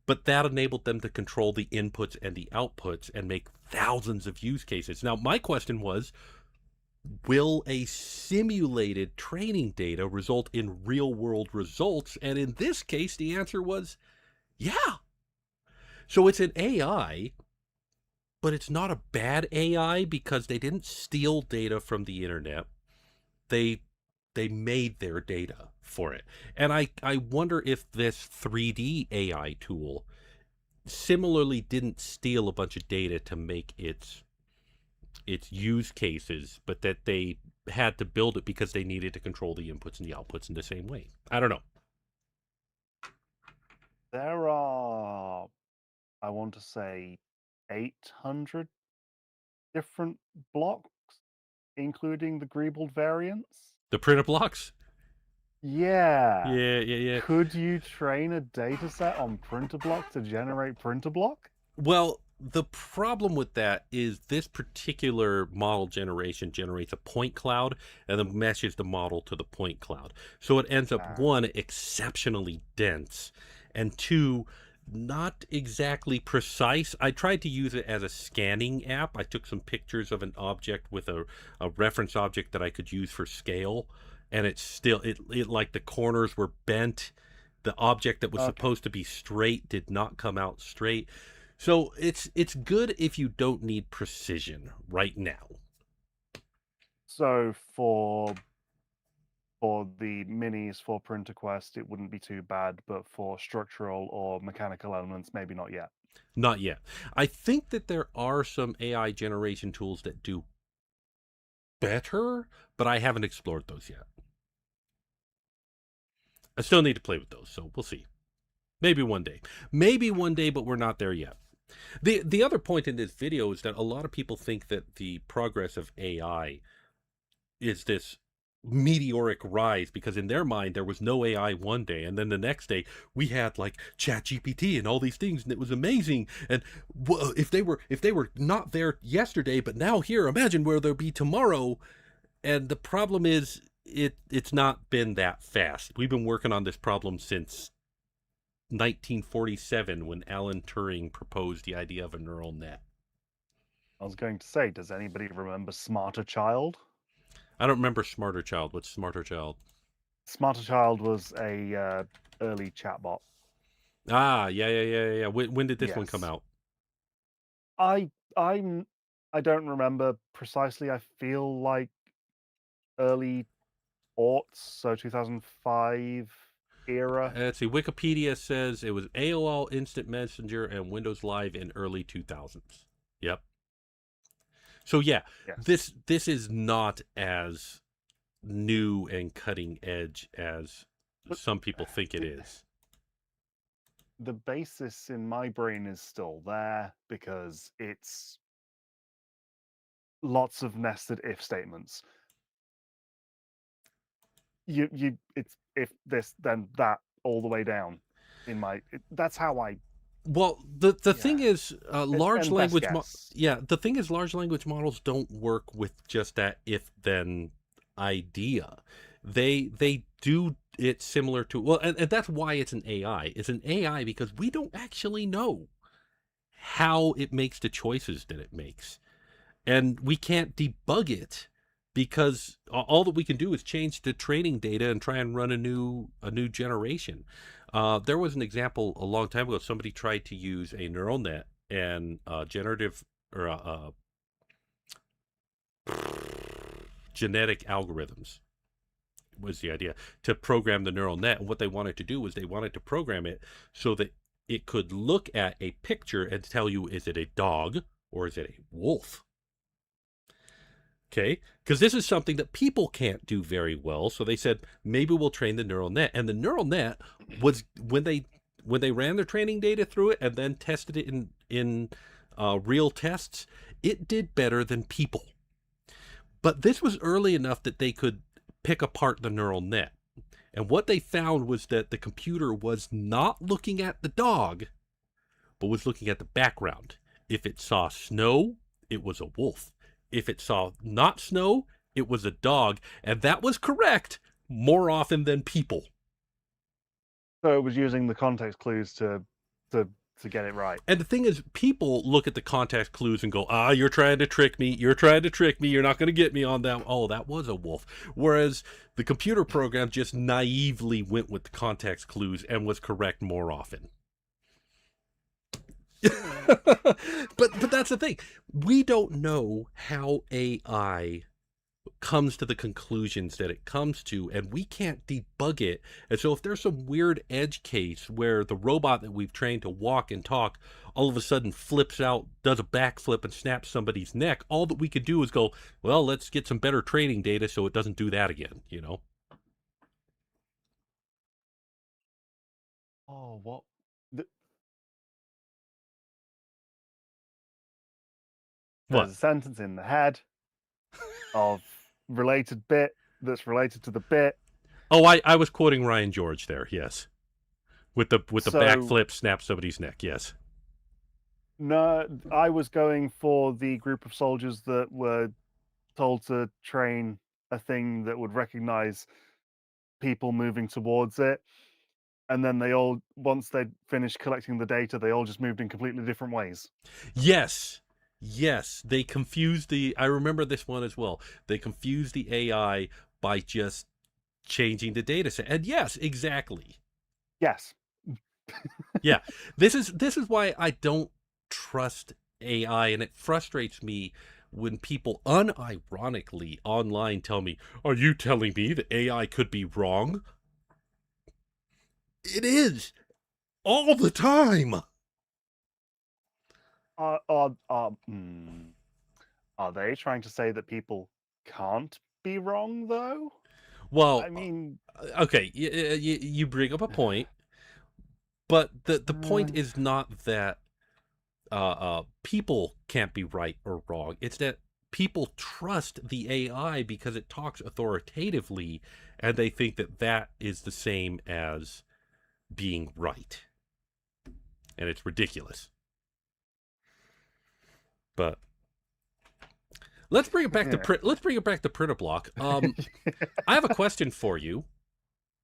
But that enabled them to control the inputs and the outputs and make thousands of use cases. Now, my question was, will a simulated training data result in real world results? And in this case, the answer was yeah. So it's an AI, but it's not a bad AI, because they didn't steal data from the internet. They they made their data for it. And I wonder if this 3D AI tool similarly didn't steal a bunch of data to make its use cases, but that they had to build it because they needed to control the inputs and the outputs in the same way. I don't know. There are, I want to say, 800 different blocks, including the Greebled variants. The PrintABloks? Yeah. Yeah. Could you train a dataset on PrintABlok to generate PrintABlok? Well, the problem with that is this particular model generation generates a point cloud and then meshes the model to the point cloud. So it ends up, one, exceptionally dense, and two, not exactly precise. I tried to use it as a scanning app. I took some pictures of an object with a reference object that I could use for scale, and it's still, it like the corners were bent. The object that was supposed to be straight did not come out straight. So it's good if you don't need precision right now. So for the minis for Printerquest, it wouldn't be too bad, but for structural or mechanical elements, maybe not yet. Not yet. I think that there are some AI generation tools that do better, but I haven't explored those yet. I still need to play with those, so we'll see. Maybe one day. Maybe one day, but we're not there yet. The other point in this video is that a lot of people think that the progress of AI is this meteoric rise, because in their mind there was no AI one day, and then the next day we had like ChatGPT and all these things, and it was amazing. And if they were not there yesterday but now here, imagine where they'll be tomorrow. And the problem is it's not been that fast. We've been working on this problem since 1947, when Alan Turing proposed the idea of a neural net. I was going to say, does anybody remember Smarter Child? I don't remember Smarter Child. What's Smarter Child? Smarter Child was a early chatbot. Ah, yeah. When did this one come out? I don't remember precisely. I feel like early aughts, so 2005 era. Let's see. Wikipedia says it was AOL Instant Messenger and Windows Live in early 2000s. Yep. So yeah, this is not as new and cutting edge as some people think it is. The basis in my brain is still there because it's lots of nested if statements. It's if this then that all the way down. That's how I. Well, the thing is, large language the thing is, large language models don't work with just that if then idea. They do it similar to, well, and that's why it's an AI. It's an AI because we don't actually know how it makes the choices that it makes, and we can't debug it because all that we can do is change the training data and try and run a new generation. There was an example a long time ago. Somebody tried to use a neural net and generative or genetic algorithms was the idea to program the neural net. And what they wanted to do was they wanted to program it so that it could look at a picture and tell you, is it a dog or is it a wolf? Okay, because this is something that people can't do very well. So they said, maybe we'll train the neural net. And the neural net was, when they ran their training data through it and then tested it in real tests, it did better than people. But this was early enough that they could pick apart the neural net. And what they found was that the computer was not looking at the dog, but was looking at the background. If it saw snow, it was a wolf. If it saw not snow, it was a dog. And that was correct more often than people. So it was using the context clues to get it right. And the thing is, people look at the context clues and go, you're trying to trick me. You're trying to trick me. You're not going to get me on that. Oh, that was a wolf. Whereas the computer program just naively went with the context clues and was correct more often. but that's the thing. We don't know how AI comes to the conclusions that it comes to, and we can't debug it. And so if there's some weird edge case where the robot that we've trained to walk and talk all of a sudden flips out, does a backflip, and snaps somebody's neck, all that we could do is go, well, let's get some better training data so it doesn't do that again, you know? Oh, what? The, What? there's a sentence in the head of related bit that's related to the bit. Oh, I was quoting Ryan George there, yes. With the So- backflip, snap somebody's neck, yes. No, I was going for the group of soldiers that were told to train a thing that would recognize people moving towards it. And then they all, once they'd finished collecting the data, they all just moved in completely different ways. Yes. Yes. They confused I remember this one as well. They confused the AI by just changing the data set. And yes, exactly. Yes. Yeah. This is why I don't trust AI, and it frustrates me when people unironically online tell me, "Are you telling me that AI could be wrong?" It is all the time. Are they trying to say that people can't be wrong, though? Well, I mean, okay, you bring up a point, but the point is not that people can't be right or wrong. It's that people trust the AI because it talks authoritatively, and they think that that is the same as being right, and it's ridiculous. But let's bring it back to print. Let's bring it back to PrintABlok. I have a question for you.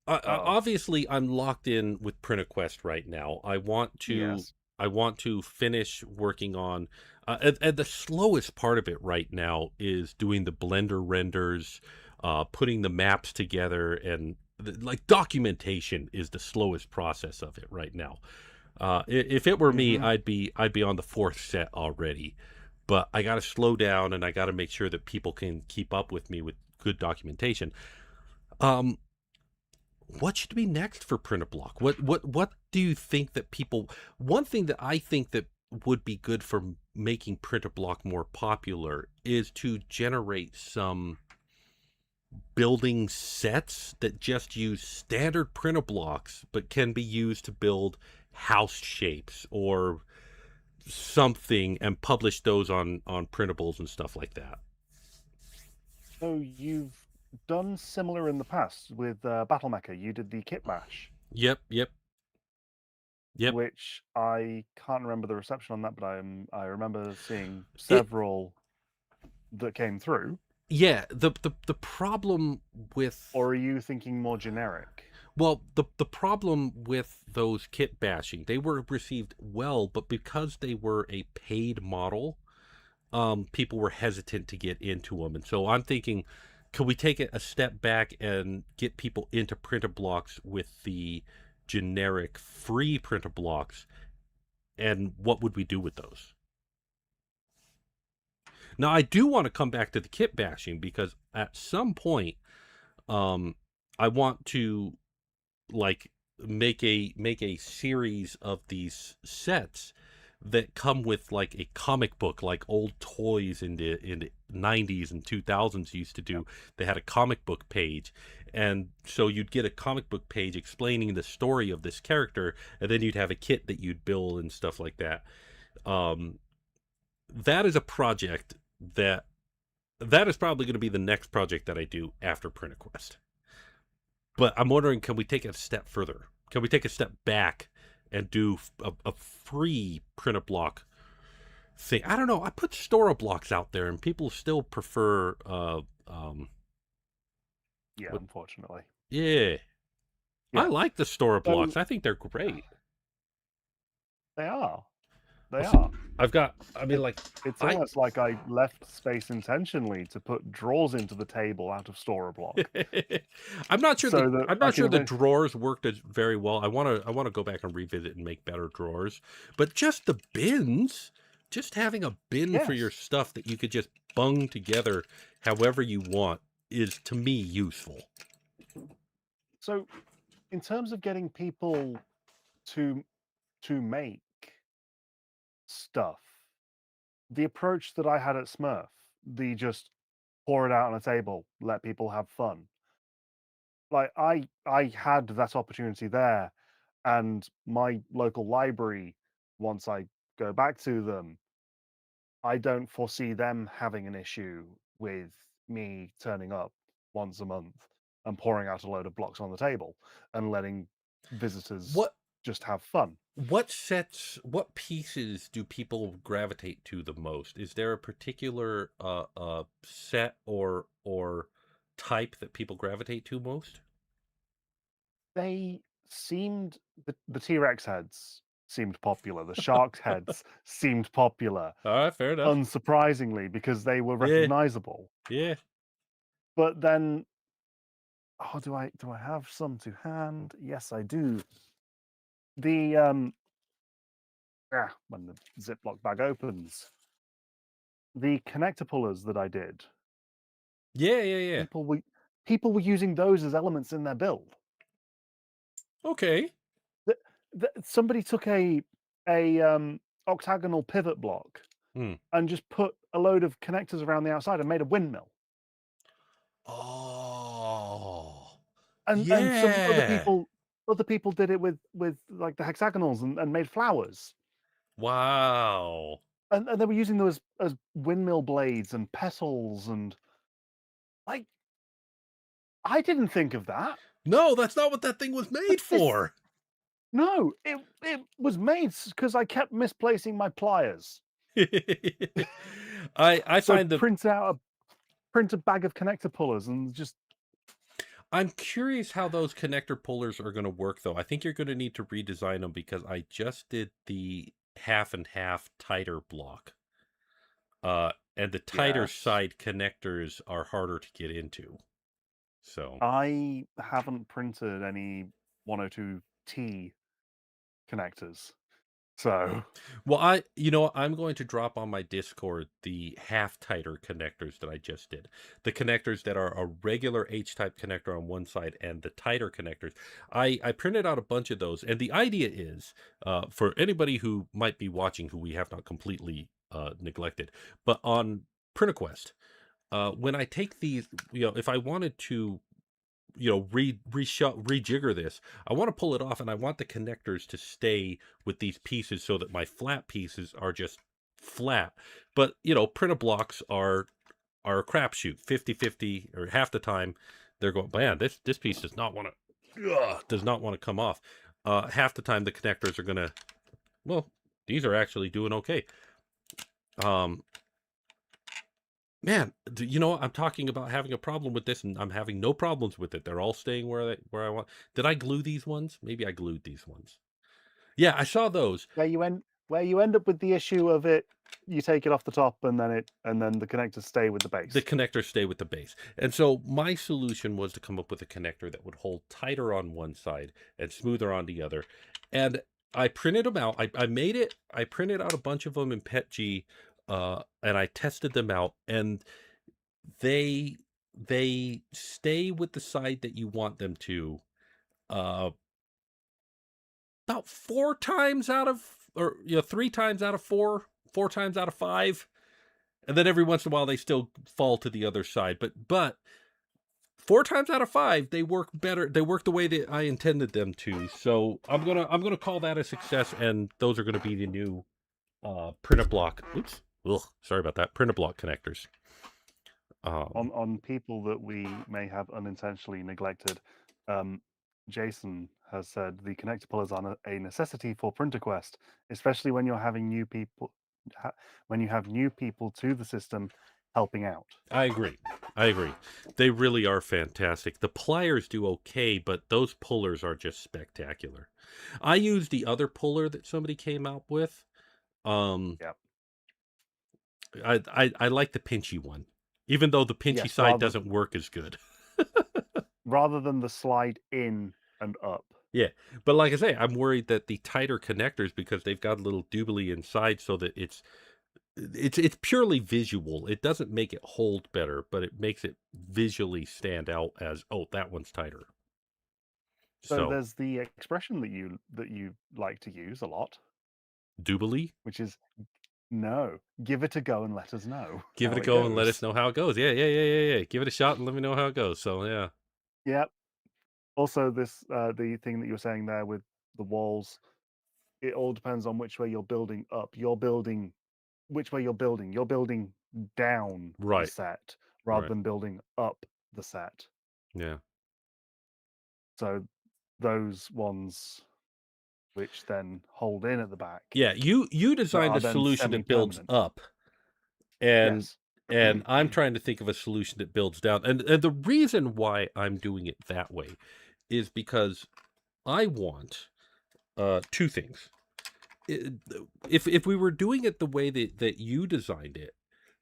Obviously, I'm locked in with Prinquest right now. I want to. Yes. I want to finish working on. And the slowest part of it right now is doing the Blender renders, putting the maps together, and like documentation is the slowest process of it right now. If it were me, I'd be on the fourth set already. But I got to slow down, and I got to make sure that people can keep up with me with good documentation. What should be next for PrintABlok? What do you think that people? One thing that I think that would be good for making PrintABlok more popular is to generate some building sets that just use standard PrintABloks, but can be used to build house shapes or something, and publish those on printables and stuff like that. So you've done similar in the past with Battle Mecha. You did the Kit Bash. Yep. Which I can't remember the reception on that, but I remember seeing several that came through. Yeah, the problem with... Or are you thinking more generic? Well, the problem with those kit bashing, they were received well, but because they were a paid model, people were hesitant to get into them. And so I'm thinking, could we take it a step back and get people into PrintABloks with the generic free PrintABloks, and what would we do with those? Now, I do want to come back to the kit bashing, because at some point, I want to like make a series of these sets that come with like a comic book, like old toys in the 90s and 2000s used to do. They had a comic book page, and so you'd get a comic book page explaining the story of this character, and then you'd have a kit that you'd build and stuff like that. That is a project that is probably going to be the next project that I do after Prinquest. But I'm wondering, can we take it a step further? Can we take a step back and do a free PrintABlok thing? I don't know. I put StoraBlocks out there, and people still prefer. Unfortunately. Yeah. I like the StoraBlocks. I think they're great. They are. They are. It's almost like I left space intentionally to put drawers into the table out of StoraBlok. I'm not sure. The drawers worked as very well. I want to go back and revisit and make better drawers. But just the bins, just having a bin for your stuff that you could just bung together however you want, is to me useful. So, in terms of getting people to make stuff, the approach that I had at SMURF, the just pour it out on a table, let people have fun. Like I had that opportunity there, and my local library, once I go back to them, I don't foresee them having an issue with me turning up once a month and pouring out a load of blocks on the table and letting visitors What just have fun. what pieces do people gravitate to the most? Is there a particular set or type that people gravitate to most? They seemed the T-Rex heads seemed popular. The shark heads seemed popular, All right, fair enough. unsurprisingly, because they were Yeah, recognizable. yeah. But then, oh, do I have some to hand? Yes, I do. The when the Ziploc bag opens, the connector pullers that I did, Yeah, yeah, yeah. people were people were using those as elements in their build. Okay. The, somebody took a octagonal pivot block Hmm. and just put a load of connectors around the outside and made a windmill. Oh, And some yeah. other people did it with like the hexagonals and made flowers. Wow. And they were using those as windmill blades and petals and like I didn't think of that. No, that's not what that thing was But made this for. no, it was made because I kept misplacing my pliers. I So find the print a bag of connector pullers and just I'm curious how those connector pullers are going to work, though. I think you're going to need to redesign them because I just did the half and half tighter block. And the tighter yes. side connectors are harder to get into. So, I haven't printed any 102T connectors. So well, I'm going to drop on my Discord the half tighter connectors that I just did. The connectors that are a regular H-type connector on one side and the tighter connectors. I printed out a bunch of those, and the idea is for anybody who might be watching who we have not completely neglected, but on Printequest, when I take these, if I wanted to rejigger this. I want to pull it off and I want the connectors to stay with these pieces so that my flat pieces are just flat. But, PrintABloks are a crapshoot, 50-50 or half the time they're going, man, this piece does not want to come off. Half the time the connectors are going to, well, these are actually doing okay. Um, Man, I'm talking about having a problem with this, and I'm having no problems with it. They're all staying where I want. Did I glue these ones? Maybe I glued these ones. Yeah, I saw those. where you end up with the issue of it, you take it off the top and then the connectors stay with the The base. connectors stay with the base. And so my solution was to come up with a connector that would hold tighter on one side and smoother on the other. And I printed them out. I printed out a bunch of them in PETG, and I tested them out, and they they stay with the side that you want them to uh about four times out of or 3 times out of four times out of five, and then every once in a while they still fall to the other side, but four times out of five they work better, they work the way that I intended them to. So I'm gonna call that a success, and those are gonna be the new PrintABlok, oops, ugh, sorry about that, PrintABlok connectors. On people that we may have unintentionally neglected, um, Jason has said the connector pullers are a necessity for Printerquest, especially when you're having new people when you have new people to the system helping out. I agree. I agree. They really are fantastic. The pliers do okay, but those pullers are just spectacular. I used the other puller that somebody came out with. Um, Yeah. I like the pinchy one, even though the pinchy Yes, side doesn't work as good. rather than the slide in and up. Yeah, but like I say, I'm worried that the tighter connectors, because they've got a little doobly inside, so that It's purely visual. It doesn't make it hold better, but it makes it visually stand out as, "Oh, that one's tighter." So So, there's the expression that you like to use a lot, doobly, which is no, give it a go and let us know give it how a it go and let us goes. know how it goes. Yeah, yeah, yeah, yeah, yeah. Give it a shot and let me know how it goes. So, yeah. Yep. Also, this the thing that you were saying there with the walls, it all depends on which way you're building up. You're building which way you're building. You're building down the Right, set rather right. than building up the set. Yeah. So those ones which then hold in at the back Yeah, you that designed are a then solution that builds semi-permanent. up, and Yes. I'm trying to think of a solution that builds down, and the reason why I'm doing it that way is because I want, 2 things. I if we were doing it the way that you designed it,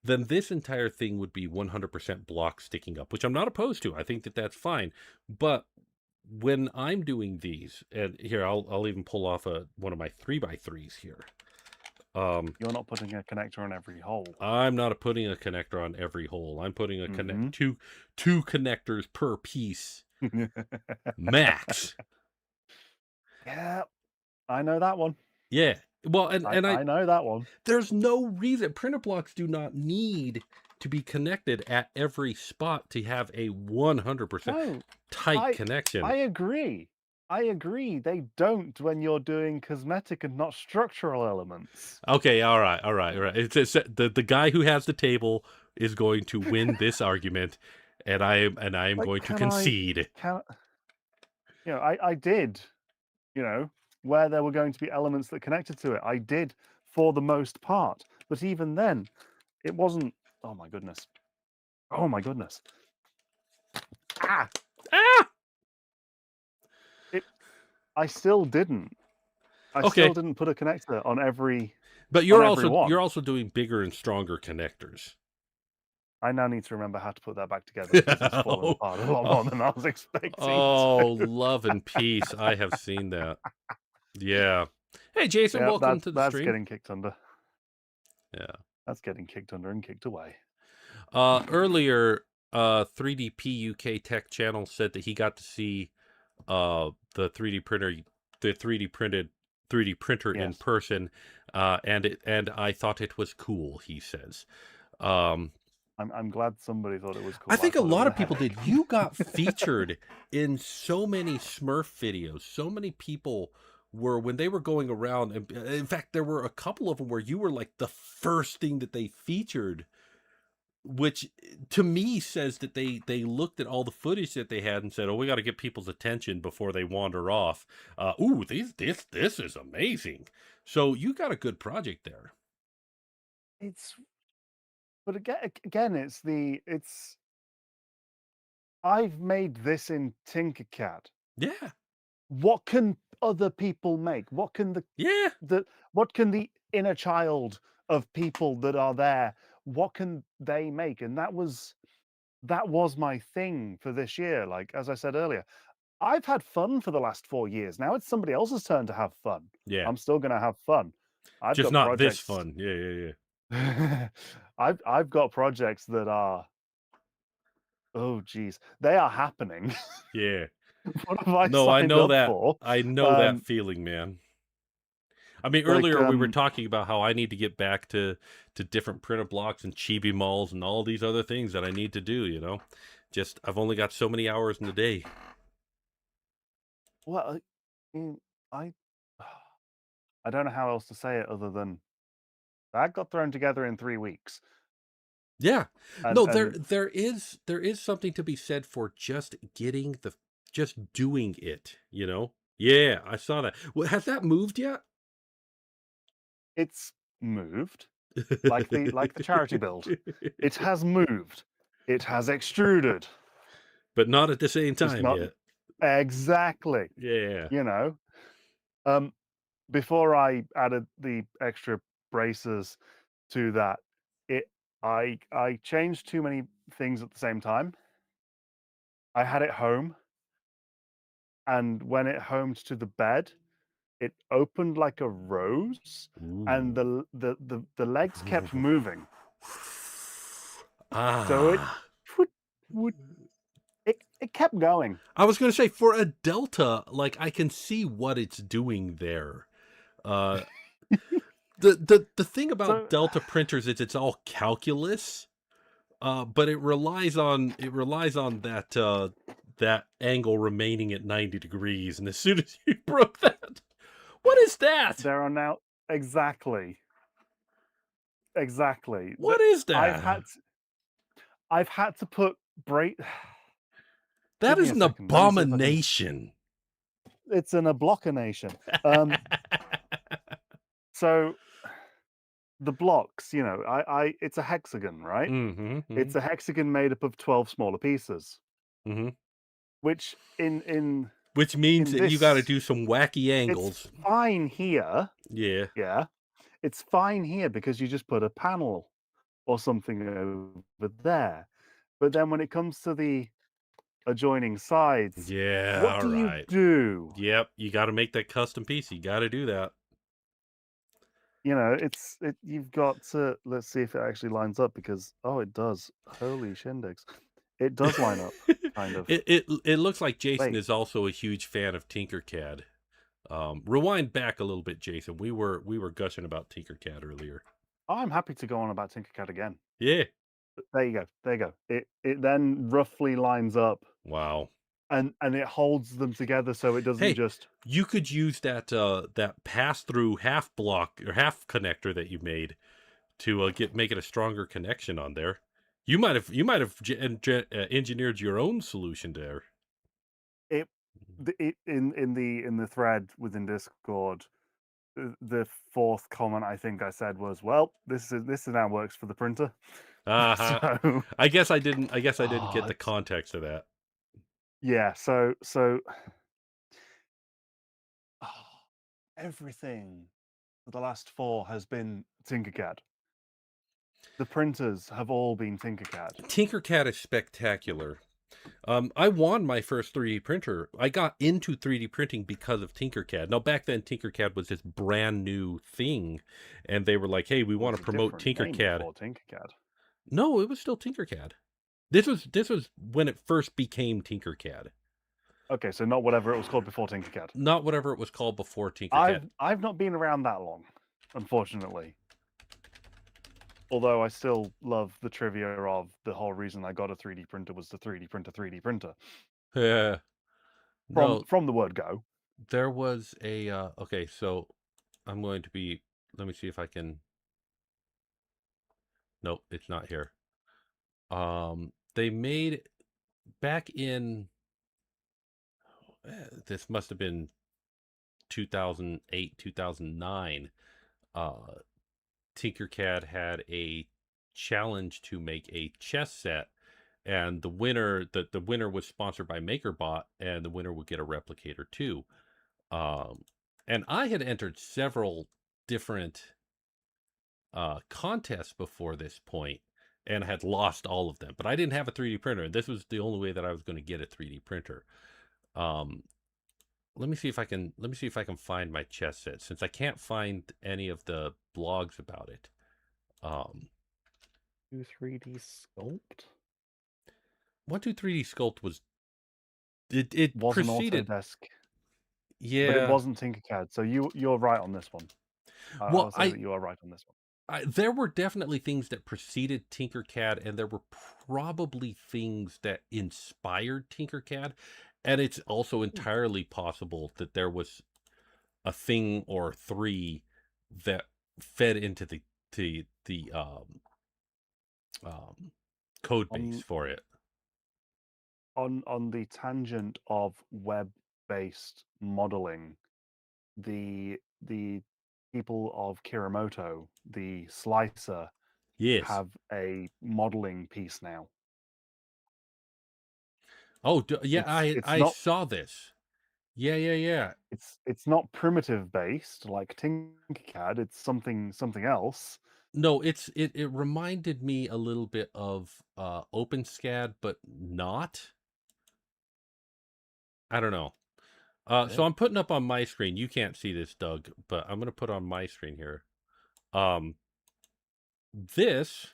then this entire thing would be 100% block sticking up, which I'm not opposed to. I think that that's fine. But when I'm doing these, and here I'll even pull off one of my 3 by 3s here. You're not putting a connector on every hole. I'm not putting a connector on every hole. I'm putting a Mhm. two connectors per piece max. Yeah, I know that one. Yeah. Well, and I know that one. there's no reason printer blocks do not need to be connected at every spot to have a 100% No, tight I connection. I agree. I agree. They don't when you're doing cosmetic and not structural elements. Okay, all right, all right, all right. It's the guy who has the table is going to win this argument, and I am Like, going to concede. can I did, where there were going to be elements that connected to it. I did for the most part, but even then, it wasn't. Oh my goodness. Oh my goodness. Ah, Ah, it. I still didn't. I still okay. didn't put a connector But on every one. you're also doing bigger and stronger connectors. I now need to remember how to put that back together because it's fallen oh, apart a lot more oh, than I was expecting oh, to. love and peace. I have seen that. Yeah. Hey, Jason, Yeah, welcome to the that's stream. getting kicked under. Yeah. That's getting kicked under and kicked away. Earlier, 3DP UK Tech Channel said that he got to see the 3D printer, the 3D printed 3D printer in Yes, person, and I thought it was cool. He says. Um, I'm glad somebody thought it was I cool. I think a thought it was lot a of people did. headache. You got featured in so many Smurf videos. So many people were when they were going around. And in fact, there were a couple of them where you were like the first thing that they featured, which to me says that they looked at all the footage that they had and said, "Oh, we got to get people's attention before they wander off." Ooh, this is amazing. So you got a good project there. It's but again, it's I've made this in Tinkercad. Yeah, What can other people make? yeah, What can the inner child of people that are there, what can they make? And that was my thing for this year. Like as I said earlier, I've had fun for the last 4 years. Now it's somebody else's turn to have fun. yeah. I'm still gonna have fun. I've Just got not this projects. fun. Yeah, yeah, yeah, I've got projects that are, oh geez, they are happening. yeah. What have I No, I signed know up that. for? I know that Um, feeling, man. I mean, like, earlier we were talking about how I need to get back to different printer blocks and Chibi Malls and all these other things that I need to do. Just I've only got so many hours in the day. well, mm, I I don't know how else to say it other than that got thrown together in 3 weeks, Yeah. and No, there is something to be said for just doing it. Yeah, I saw that. Well, has that moved yet? it's moved like the charity build. It has moved. It has extruded. But not at the same Just time not yet. exactly. Yeah. You know, um, before I added the extra braces to that, it I changed too many things at the same time. I had it home, and when it homed to the bed, it opened like a rose, and Ooh. the legs kept moving. So it Ah. would, would it kept going. I was going to say, for a Delta, like, I can see what it's doing there. Uh, the thing about So Delta printers is it's all calculus, but it relies on that angle remaining at 90 degrees. And as soon as you broke that, what is that? there are now exactly What that is I've that? had to, I've had to put break. That Give me is a an second. Let me see if I can. abomination. It's an abomination. So the blocks, it's a hexagon, right? Mm-hmm, mm-hmm, It's a hexagon made up of 12 smaller pieces, mm-hmm. which Which means in that you got to this, do some wacky it's angles. fine here. Yeah. Yeah, it's fine here because you just put a panel or something over there. But then when it comes to the adjoining sides, Yeah, what all do you right. do? Yep, you got to make that custom piece. You got to do that. You've got to, let's see if it actually lines up, because it does. Holy shindigs. It does line up, kind of. It looks like Jason Wait, is also a huge fan of Tinkercad. Rewind back a little bit, Jason. We were gushing about Tinkercad earlier. I'm happy to go on about Tinkercad again. Yeah. There you go. There you go. It then roughly lines up, Wow. and it holds them together so it doesn't Hey, just. you could use that pass through half block or half connector that you made to make it a stronger connection on there. You might have engineered your own solution there. It in the thread within Discord, the fourth comment I think I said was, "Well, this is now works for the printer." Uh-huh. So I guess I didn't get the it's context of that. yeah. So everything for the last four has been Tinkercad. The printers have all been Tinkercad. Tinkercad is spectacular. I won my first 3D printer. I got into 3D printing because of Tinkercad. Now, back then, Tinkercad was this brand new thing, and they were like, "Hey, we It want was to a promote different name Tinkercad." before Tinkercad. No, it was still Tinkercad. This was when it first became Tinkercad, Okay, so not whatever it was called before Tinkercad. not whatever it was called before Tinkercad. I've not been around that long, unfortunately. Although I still love the trivia of the whole reason I got a 3D printer was the 3D printer. Yeah. From No, from the word go. there was a okay, so I'm going to be let me see if I can. Nope, it's not here. They made back in this must have been 2008, 2009. uh Tinkercad had a challenge to make a chess set, and the winner was sponsored by MakerBot, and the winner would get a replicator too. And I had entered several different contests before this point and had lost all of them, but I didn't have a 3D printer, and this was the only way that I was going to get a 3D printer. um let me see if I can find my chess set, since I can't find any of the blogs about it. um Do 3D sculpt? 123D Sculpt was it Was an preceded. Autodesk, but it Yeah. wasn't Tinkercad. So you're right on this one. I'll Well, say that you are right on this one. there were definitely things that preceded Tinkercad, and there were probably things that inspired Tinkercad. And it's also entirely possible that there was a thing or three that fed into the code base On for it. on the tangent of web-based modeling, the people of Kiramoto, the slicer, Yes. have a modeling piece now. Oh, yeah, It's I it's I not saw this. Yeah, yeah, yeah. it's not primitive based like Tinkercad. It's something else. No, it reminded me a little bit of OpenSCAD, but not. I don't know. So I'm putting up on my screen. You can't see this, Doug, but I'm going to put on my screen here. This,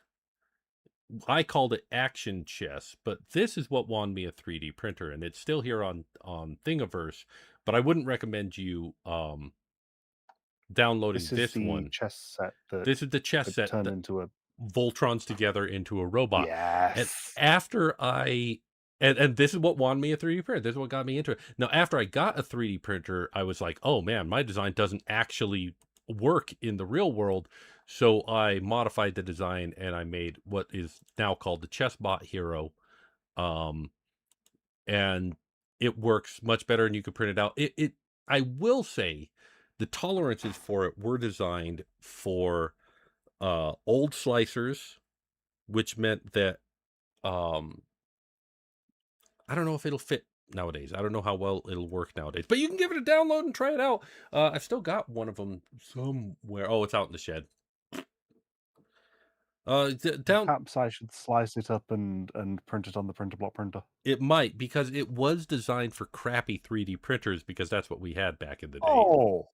I called it Action Chess, but this is what won me a 3D printer, and it's still here on Thingiverse. But I wouldn't recommend you downloading This is this the one. chess set that This is the chess could set turn that into a Voltrons together into a robot. And yes. after I and this is what won me a 3D printer. This is what got me into it. Now, after I got a 3D printer, I was like, oh man, my design doesn't actually work in the real world. So I modified the design and I made what is now called the ChessBot Hero. And it works much better and you can print it out. I will say the tolerances for it were designed for old slicers, which meant that I don't know if it'll fit nowadays. I don't know how well it'll work nowadays, but you can give it a download and try it out. I've still got one of them somewhere. Oh, it's out in the shed. Down Perhaps I should slice it up and print it on the Printerblock printer. it might because it was designed for crappy 3D printers because that's what we had back in the day. Oh,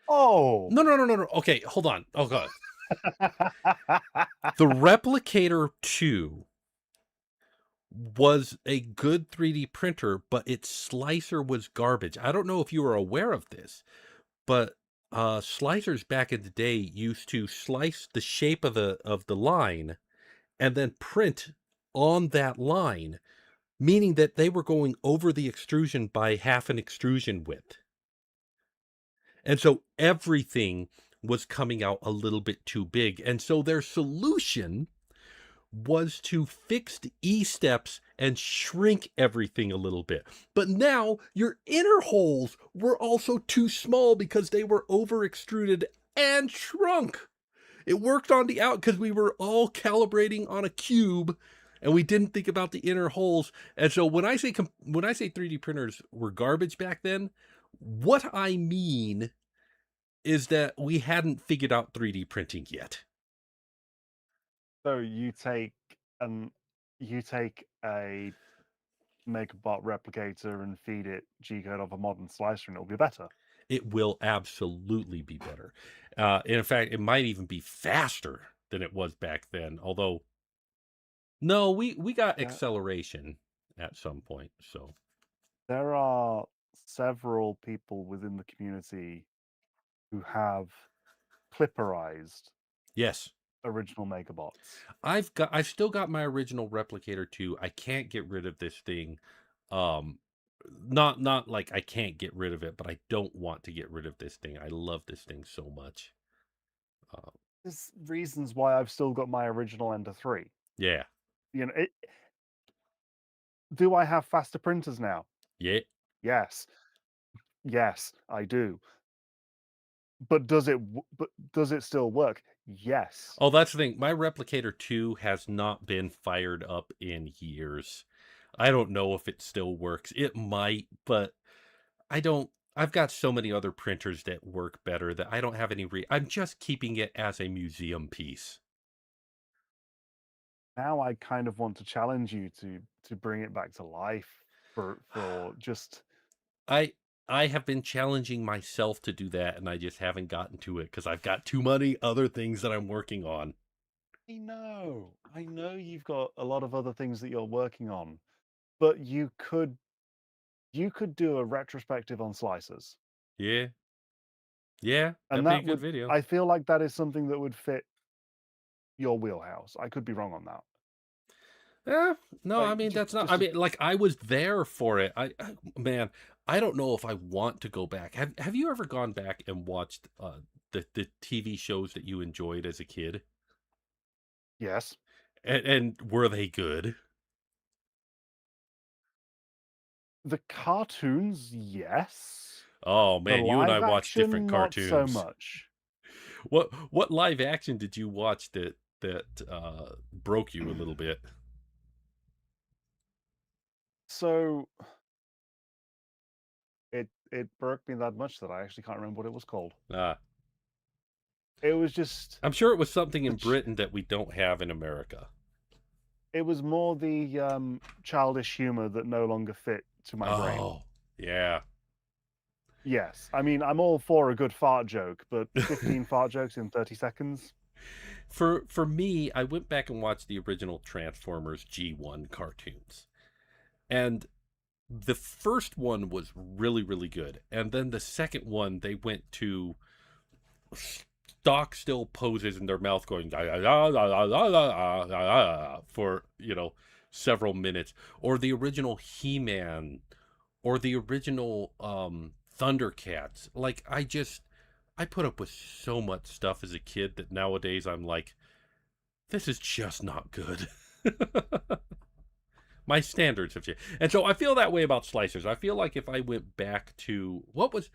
oh. No. Okay, hold on. Oh god. The Replicator 2 was a good 3D printer, but its slicer was garbage. I don't know if you were aware of this, but slicers back in the day used to slice the shape of the line and then print on that line, meaning that they were going over the extrusion by half an extrusion width. And so everything was coming out a little bit too big. And so their solution was to fix the E-steps and shrink everything a little bit. But now your inner holes were also too small because they were over extruded and shrunk. It worked on the out because we were all calibrating on a cube and we didn't think about the inner holes. And so when I say 3D printers were garbage back then, what I mean is that we hadn't figured out 3D printing yet. So you take a Megabot replicator and feed it G-code of a modern slicer, and it'll be better. It will absolutely be better. In fact, it might even be faster than it was back then. Although, no, we got acceleration at some point. So there are several people within the community who have clipperized yes, original Megabots. I've still got my original Replicator 2. I can't get rid of this thing. Not like I can't get rid of it, but I don't want to get rid of this thing. I love this thing so much. There's reasons why I've still got my original Ender 3. Yeah. You know, do I have faster printers now? Yeah. Yes. Yes, I do. But does it still work? Yes. Oh, that's the thing. My Replicator 2 has not been fired up in years. I don't know if it still works. It might, but I've got so many other printers that work better that I don't have any I'm just keeping it as a museum piece. Now I kind of want to challenge you to bring it back to life for just I have been challenging myself to do that and I just haven't gotten to it because I've got too many other things that I'm working on. I know you've got a lot of other things that you're working on, but you could do a retrospective on slicers. Yeah. Yeah, And that'd be that a good video. I feel like that is something that would fit your wheelhouse. I could be wrong on that. Yeah, no, Like, I mean that's not. just I mean, like I was there for it. Man, I don't know if I want to go back. Have you ever gone back and watched the TV shows that you enjoyed as a kid? yes. And were they good? The cartoons, yes. Oh The man, you and I live watched different action, not so cartoons. much. What live action did you watch that broke you a little bit? So it broke me that much that I actually can't remember what it was called. It was just I'm sure it was something in Britain that we don't have in America. it was more the childish humor that no longer fit to my brain. Oh, yeah. Yes. I mean, I'm all for a good fart joke, but 15 fart jokes in 30 seconds? For me, I went back and watched the original Transformers G1 cartoons. And the first one was really, really good. And then the second one, they went to stock still poses in their mouth going for, several minutes. Or the original He-Man, or the original Thundercats. Like, I put up with so much stuff as a kid that nowadays I'm like, this is just not good. My standards have changed, and so I feel that way about slicers. I feel like if I went back to what was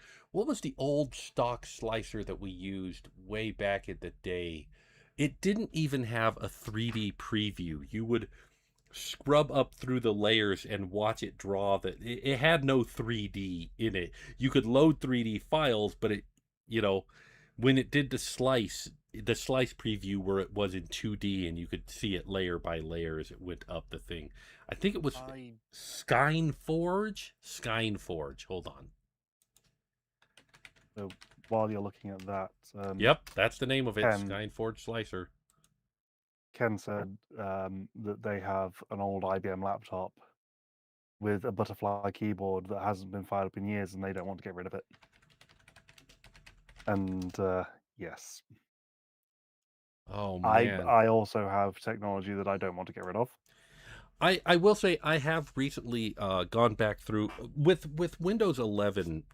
the old stock slicer that we used way back in the day? It didn't even have a 3D preview. You would scrub up through the layers and watch it draw. That it had no 3D in it. You could load 3D files, but you know, when it did the slice preview where it was in 2D and you could see it layer by layer as it went up the thing. I think it was I Skyneforge. Skyneforge. Hold on. So while you're looking at that, Yep, that's the name of it. Ken Skyneforge slicer. said that they have an old IBM laptop with a butterfly keyboard that hasn't been fired up in years, and they don't want to get rid of it. And yes, Oh I man. I also have technology that I don't want to get rid of. I will say I have recently gone back through with Windows 11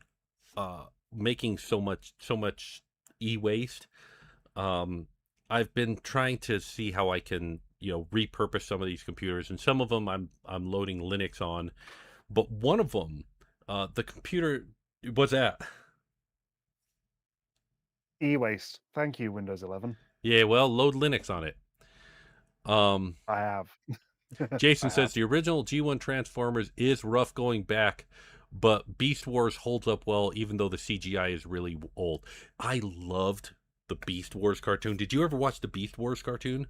making so much e-waste. I've been trying to see how I can repurpose some of these computers, and some of them I'm loading Linux on, but one of them, the computer, what's that? E-waste. Thank you, Windows 11. Yeah, well, load Linux on it. Um, I have. Jason I have. says the original G1 Transformers is rough going back, but Beast Wars holds up well, even though the CGI is really old. I loved the Beast Wars cartoon. Did you ever watch the Beast Wars cartoon?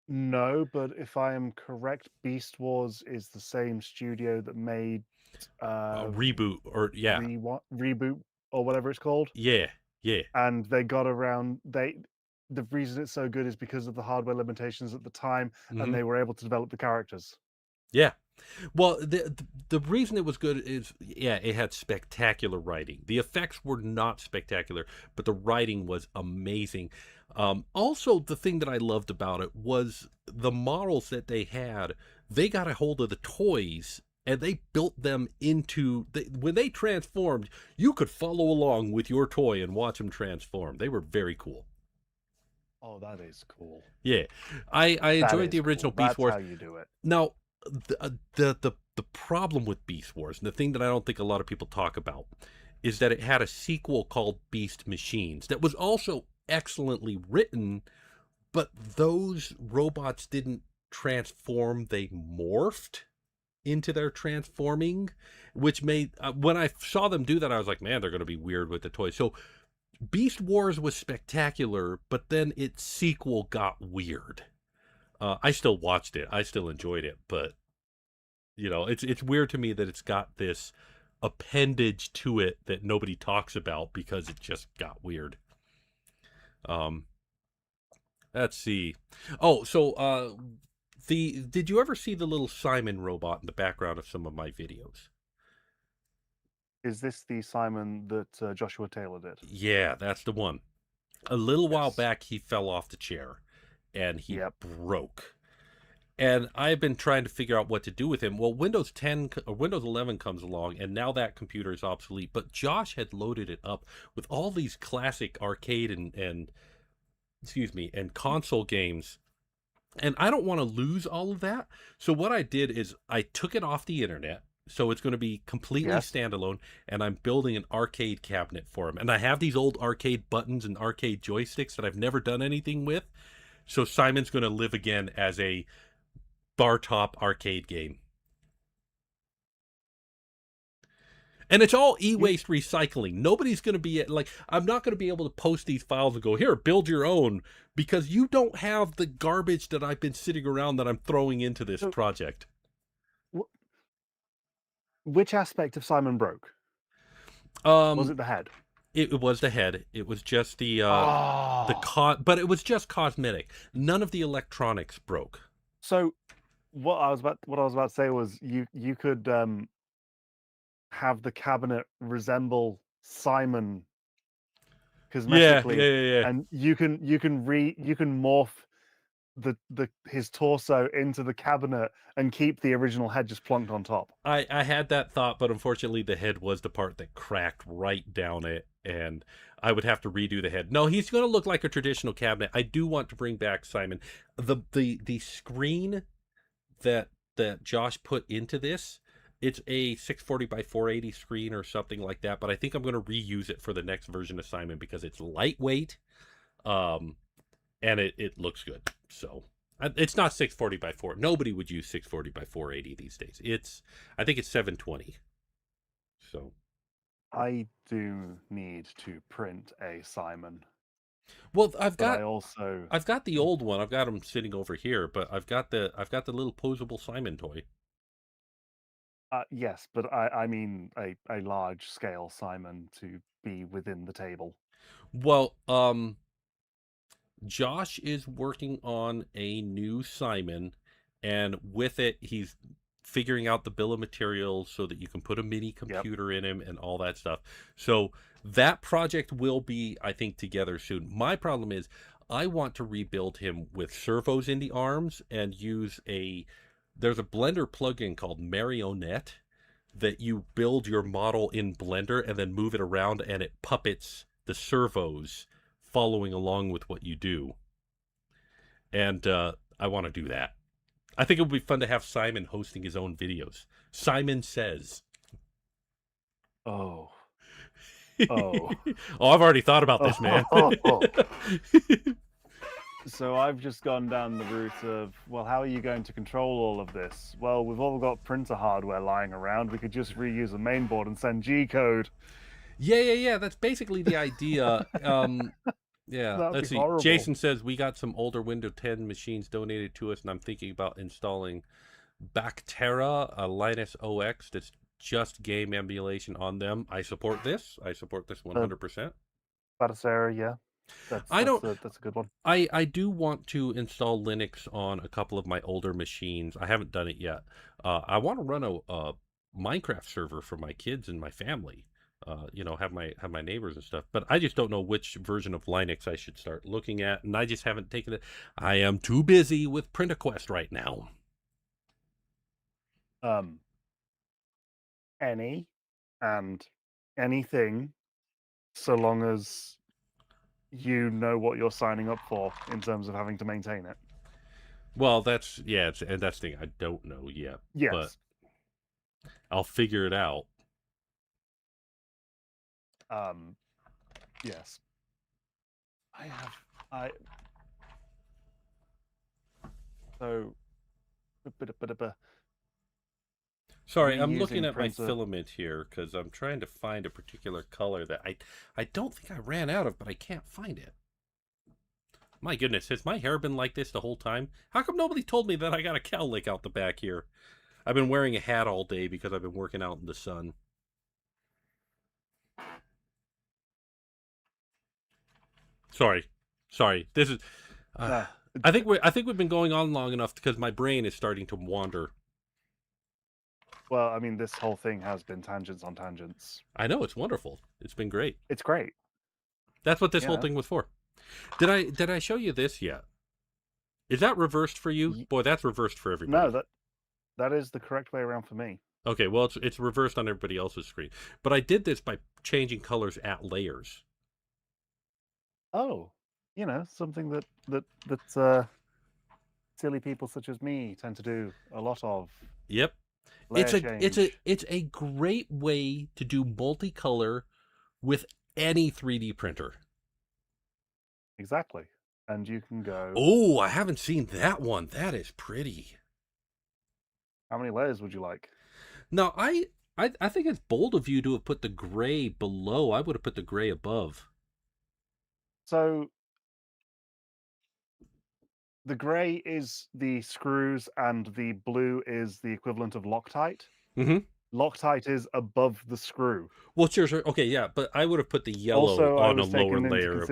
No, but if I am correct, Beast Wars is the same studio that made Reboot, or yeah, reboot or whatever it's called. yeah, yeah. And they got around the reason it's so good is because of the hardware limitations at the time, and Hmm. they were able to develop the characters. Yeah. Well, the reason it was good is, yeah, it had spectacular writing. The effects were not spectacular, but the writing was amazing. Also, the thing that I loved about it was the models that they had. They got a hold of the toys and they built them into when they transformed. You could follow along with your toy and watch them transform. They were very cool. Oh, that is cool. Yeah, I That enjoyed the is original cool. Beast That's Wars. how you do it. Now, the problem with Beast Wars, and the thing that I don't think a lot of people talk about, is that it had a sequel called Beast Machines that was also excellently written, but those robots didn't transform; they morphed into their transforming, which made when I saw them do that, I was like, man, they're going to be weird with the toys. So Beast Wars was spectacular, but then its sequel got weird. I still watched it. I still enjoyed it, but it's weird to me that it's got this appendage to it that nobody talks about because it just got weird. Um, let's see. Oh, so did you ever see the little Simon robot in the background of some of my videos? Is this the Simon that Joshua Taylor did? Yeah, that's the one. A little while Yes. back, he fell off the chair and he Yep. broke. And I've been trying to figure out what to do with him. Well, Windows 10 or Windows 11 comes along, and now that computer is obsolete. But Josh had loaded it up with all these classic arcade and excuse me, and console games. And I don't want to lose all of that. So what I did is I took it off the internet. So it's going to be completely Yes. standalone, and I'm building an arcade cabinet for him. And I have these old arcade buttons and arcade joysticks that I've never done anything with. So Simon's going to live again as a bar top arcade game. And it's all You e-waste recycling. Nobody's going to be like, I'm not going to be able to post these files and go, here, build your own, because you don't have the garbage that I've been sitting around that I'm throwing into this so project. which aspect of Simon broke? Was Um, it the head? it was the head. It was just Oh, but it was just cosmetic. None of the electronics broke. so what I was about to say was you could have the cabinet resemble Simon Yeah, yeah, cosmetically, yeah, yeah. and you can morph the his torso into the cabinet and keep the original head just plonked on top. I had that thought, but unfortunately, the head was the part that cracked right down it, and I would have to redo the head. No, he's going to look like a traditional cabinet. I do want to bring back Simon. The screen that Josh put into this, it's a 640 by 480 screen or something like that. But I think I'm going to reuse it for the next version of Simon because it's lightweight, um, and it looks good. So it's not 640 by 4. Nobody would use 640 by 480 these days. I think it's 720. So I do need to print a Simon, well, but I also I've got the old one. I've got him sitting over here, but I've got the little posable Simon toy. yes, but I mean a large scale Simon to be within the table. Well, Josh is working on a new Simon, and with it, he's figuring out the bill of materials so that you can put a mini Yep. computer in him and all that stuff. So that project will be, I think, together soon. My problem is I want to rebuild him with servos in the arms and use there's a Blender plugin called Marionette that you build your model in Blender and then move it around and it puppets the servos following along with what you do. And I want to do that. I think it would be fun to have Simon hosting his own videos. Simon Says. Oh, oh, Oh, I've already thought about this, man. oh. So I've just gone down the route of, well, how are you going to control all of this? Well, we've all got printer hardware lying around. We could just reuse a mainboard and send G code. Yeah, yeah, yeah. That's basically the idea. Yeah, That'd be let's see. horrible. Jason says we got some older Windows 10 machines donated to us, and I'm thinking about installing Bactera, a Linus OX that's just game emulation on them. I support this. I support this Uh, 100%. Batacera, yeah, I don't. that's a good one. I do want to install Linux on a couple of my older machines. I haven't done it yet. I want to run a Minecraft server for my kids and my family. Have my neighbors and stuff. But I just don't know which version of Linux I should start looking at, and I just haven't taken it. I am too busy with Printaquest right now. Um, any and anything, so long as you know what you're signing up for in terms of having to maintain it. Well, and that's the thing I don't know yet, but Yes. I'll figure it out. Um, yes. I have. I so. Sorry, I'm looking Reusing at my printer. filament here because I'm trying to find a particular color that I don't think I ran out of, but I can't find it. My goodness, has my hair been like this the whole time? How come nobody told me that I got a cowlick out the back here? I've been wearing a hat all day because I've been working out in the sun. Sorry, sorry. This is. Uh, No. I think we've been going on long enough because my brain is starting to wander. Well, I mean, this whole thing has been tangents on tangents. I know it's wonderful. It's been great. It's great. That's what this whole Yeah. thing was for. Did I show you this yet? Is that reversed for you? Boy, that's reversed for No, everybody. that is the correct way around for me. Okay, well it's reversed on everybody else's screen. But I did this by changing colors at layers. Oh, something that silly people such as me tend to do a lot of. Yep. Layer change. It's a great way to do multicolor with any 3D printer. Exactly. And you can go, Oh, I haven't seen that one. That is pretty. how many layers would you like? No, I think it's bold of you to have put the gray below. I would have put the gray above. So the gray is the screws and the blue is the equivalent of Loctite. Mm-hmm. Loctite is above the screw. Well, sure, sure. Okay, yeah, but I would have put the yellow Also, on a lower layer of.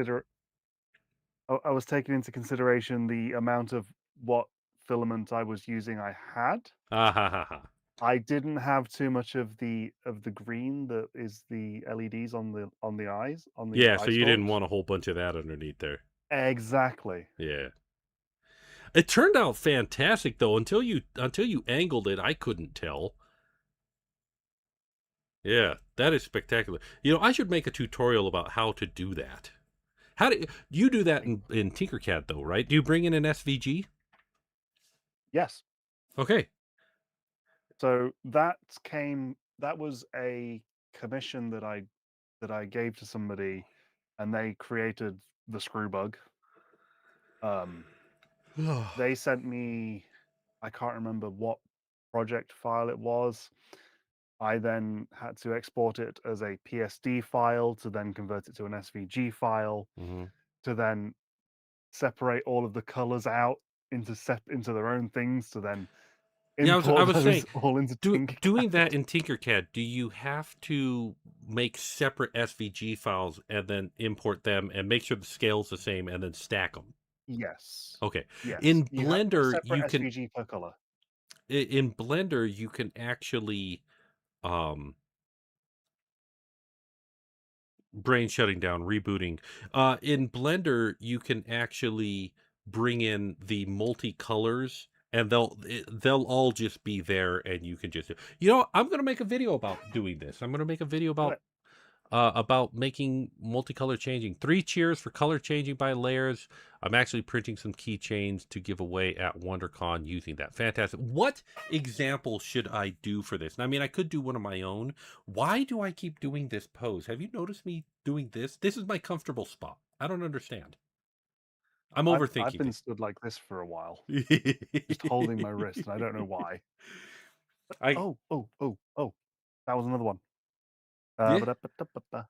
I was taking into consideration the amount of what filament I was using I had. Ah, ha, ha, ha. I didn't have too much of the green that is the LEDs on the eyes, on the Yeah, eye so you didn't stalks. want a whole bunch of that underneath there. Exactly. Yeah. It turned out fantastic though. Until you angled it, I couldn't tell. Yeah, that is spectacular. I should make a tutorial about how to do that. How do you do that in Tinkercad though, right? Do you bring in an SVG? Yes. Okay. So that was a commission that I gave to somebody, and they created the screw bug. Um, they sent me, I can't remember what project file it was. I then had to export it as a PSD file to then convert it to an SVG file hmm to then separate all of the colors out into their own things to then Yeah, I import was saying, those all into doing Tinkercad. that in Tinkercad, do you have to make separate SVG files and then import them and make sure the scale's the same and then stack them? Yes. Okay. Yes. In You have a Blender, separate SVG per color. in Blender you can actually um brain shutting down, rebooting. In Blender, you can actually bring in the multicolors, and they'll all just be there, and you can just. I'm gonna make a video about doing this. I'm gonna make a video Do it. about making multicolor changing. 3 cheers for color changing by layers. I'm actually printing some keychains to give away at WonderCon using that. Fantastic. What example should I do for this? And I mean, I could do one of my own. Why do I keep doing this pose? Have you noticed me doing this? This is my comfortable spot. I don't understand. I'm I've overthinking been things. stood like this for a while, just holding my wrist, and I don't know why. I Oh, that was another one. Yeah. Ba-da-ba-da-ba-da.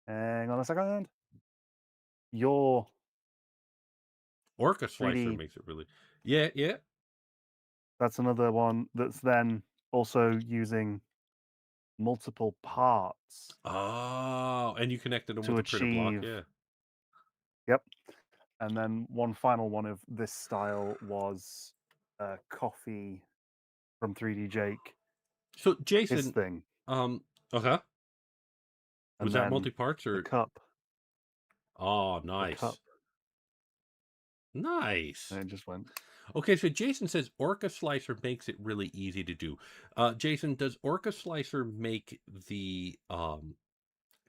Hang on a second. Your Orca slicer 3D, makes it really. Yeah, yeah. that's another one that's then also using multiple parts Oh, and you connected them with to the printer block. achieve. Yeah. Yep. And then one final one of this style was Coffee from 3D Jake, So his Jason, thing. okay. Was And that then multi-parts the or? cup, Oh, the cup. nice. Nice. And it just went. Okay, so Jason says Orca Slicer makes it really easy to do. Jason, does Orca Slicer make the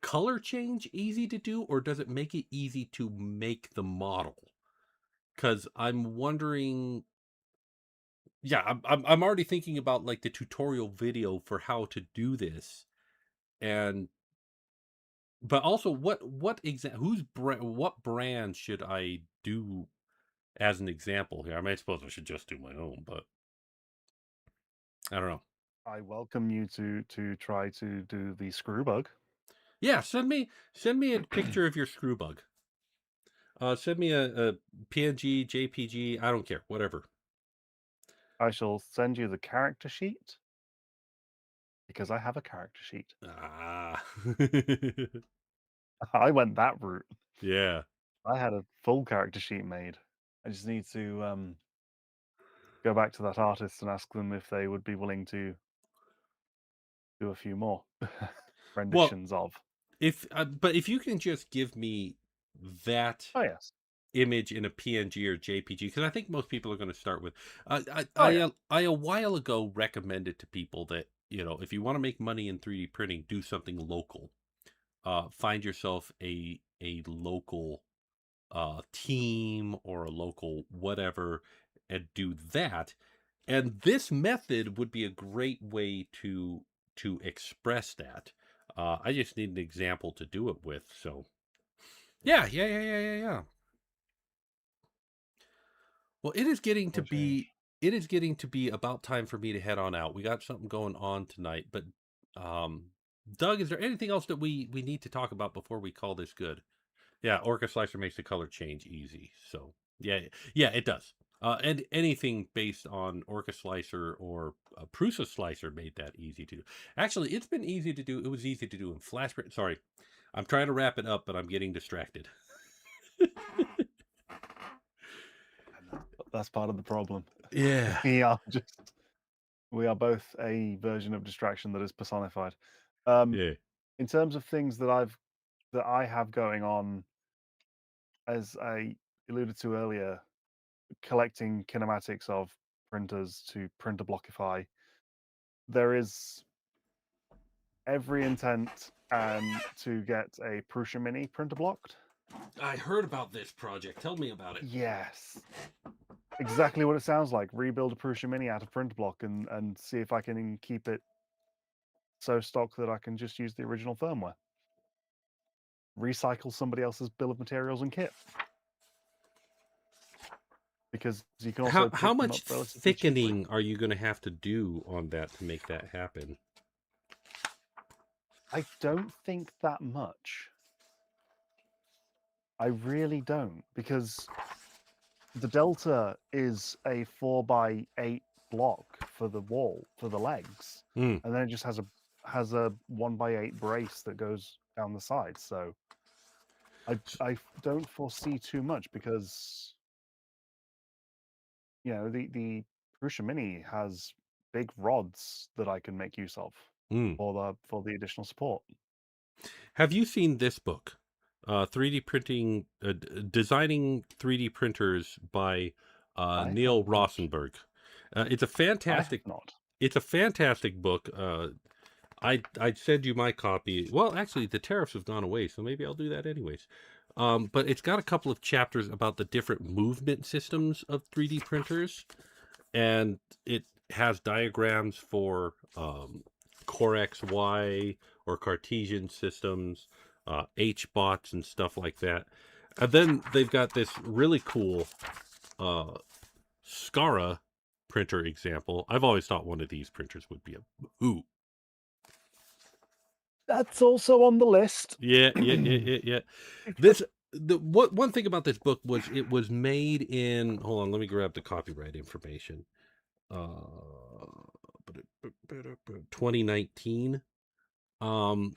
color change easy to do, or does it make it easy to make the model? Because I'm wondering. Yeah, I'm already thinking about like the tutorial video for how to do this, and but also what brand should I do as an example here? I mean, I suppose I should just do my own, but I don't know. I welcome you to try to do the screw bug. Yeah, send me a picture of your screw bug. Send me a PNG, JPG. I don't care, whatever. I shall send you the character sheet because I have a character sheet. Ah, I went that route. yeah. I had a full character sheet made. I just need to go back to that artist and ask them if they would be willing to do a few more Well, renditions of. but if you can just give me that Oh yes. image in a PNG or JPG, because I think most people are going to start with. Oh yeah. I a while ago recommended to people that if you want to make money in 3D printing, do something local. Find yourself a local team or a local whatever, and do that. And this method would be a great way to express that. I just need an example to do it with. So yeah, yeah, yeah, yeah, yeah, yeah. Well, Color change. it is getting to be about time for me to head on out. We got something going on tonight, but um Doug, is there anything else that we need to talk about before we call this good? Yeah, Orca Slicer makes the color change easy. So, yeah, yeah, it does. And anything based on Orca Slicer or Prusa Slicer made that easy to do. Actually, it's been easy to do. It was easy to do in Flash. Sorry, I'm trying to wrap it up, but I'm getting distracted. And that's part of the problem. Yeah. We are we are both a version of distraction that is personified. Yeah. In terms of things that I have going on, as I alluded to earlier, collecting kinematics of printers to Printerblockify, there is every intent to get a Prusa Mini printer blocked. I heard about this project. Tell me about it. Yes, exactly what it sounds like. Rebuild a Prusa Mini out of Printerblock and see if I can keep it so stock that I can just use the original firmware. Recycle somebody else's bill of materials and kit, because you can also How pick them much up relatively cheaply. thickening are you going to have to do on that to make that happen? I don't think that much. I really don't, because the Delta is a 4x8 block for the wall for the legs, Hmm. and then it just has a 1x8 brace that goes down the side. So I don't foresee too much, because the Prusa Mini has big rods that I can make use of Hmm. for the additional support. Have you seen this book? 3D printing, designing 3D printers by I have Neil not. Rosenberg. I have not. It's a fantastic book. I'd send you my copy. Well, actually, the tariffs have gone away, so maybe I'll do that anyways. But it's got a couple of chapters about the different movement systems of 3D printers, and it has diagrams for Core XY or Cartesian systems, HBots and stuff like that. And then they've got this really cool uh, Scara printer example. I've always thought one of these printers would be a hoot. That's also on the list. Yeah. This the what one thing about this book was it was made in, hold on, let me grab the copyright information. Uh 2019. Um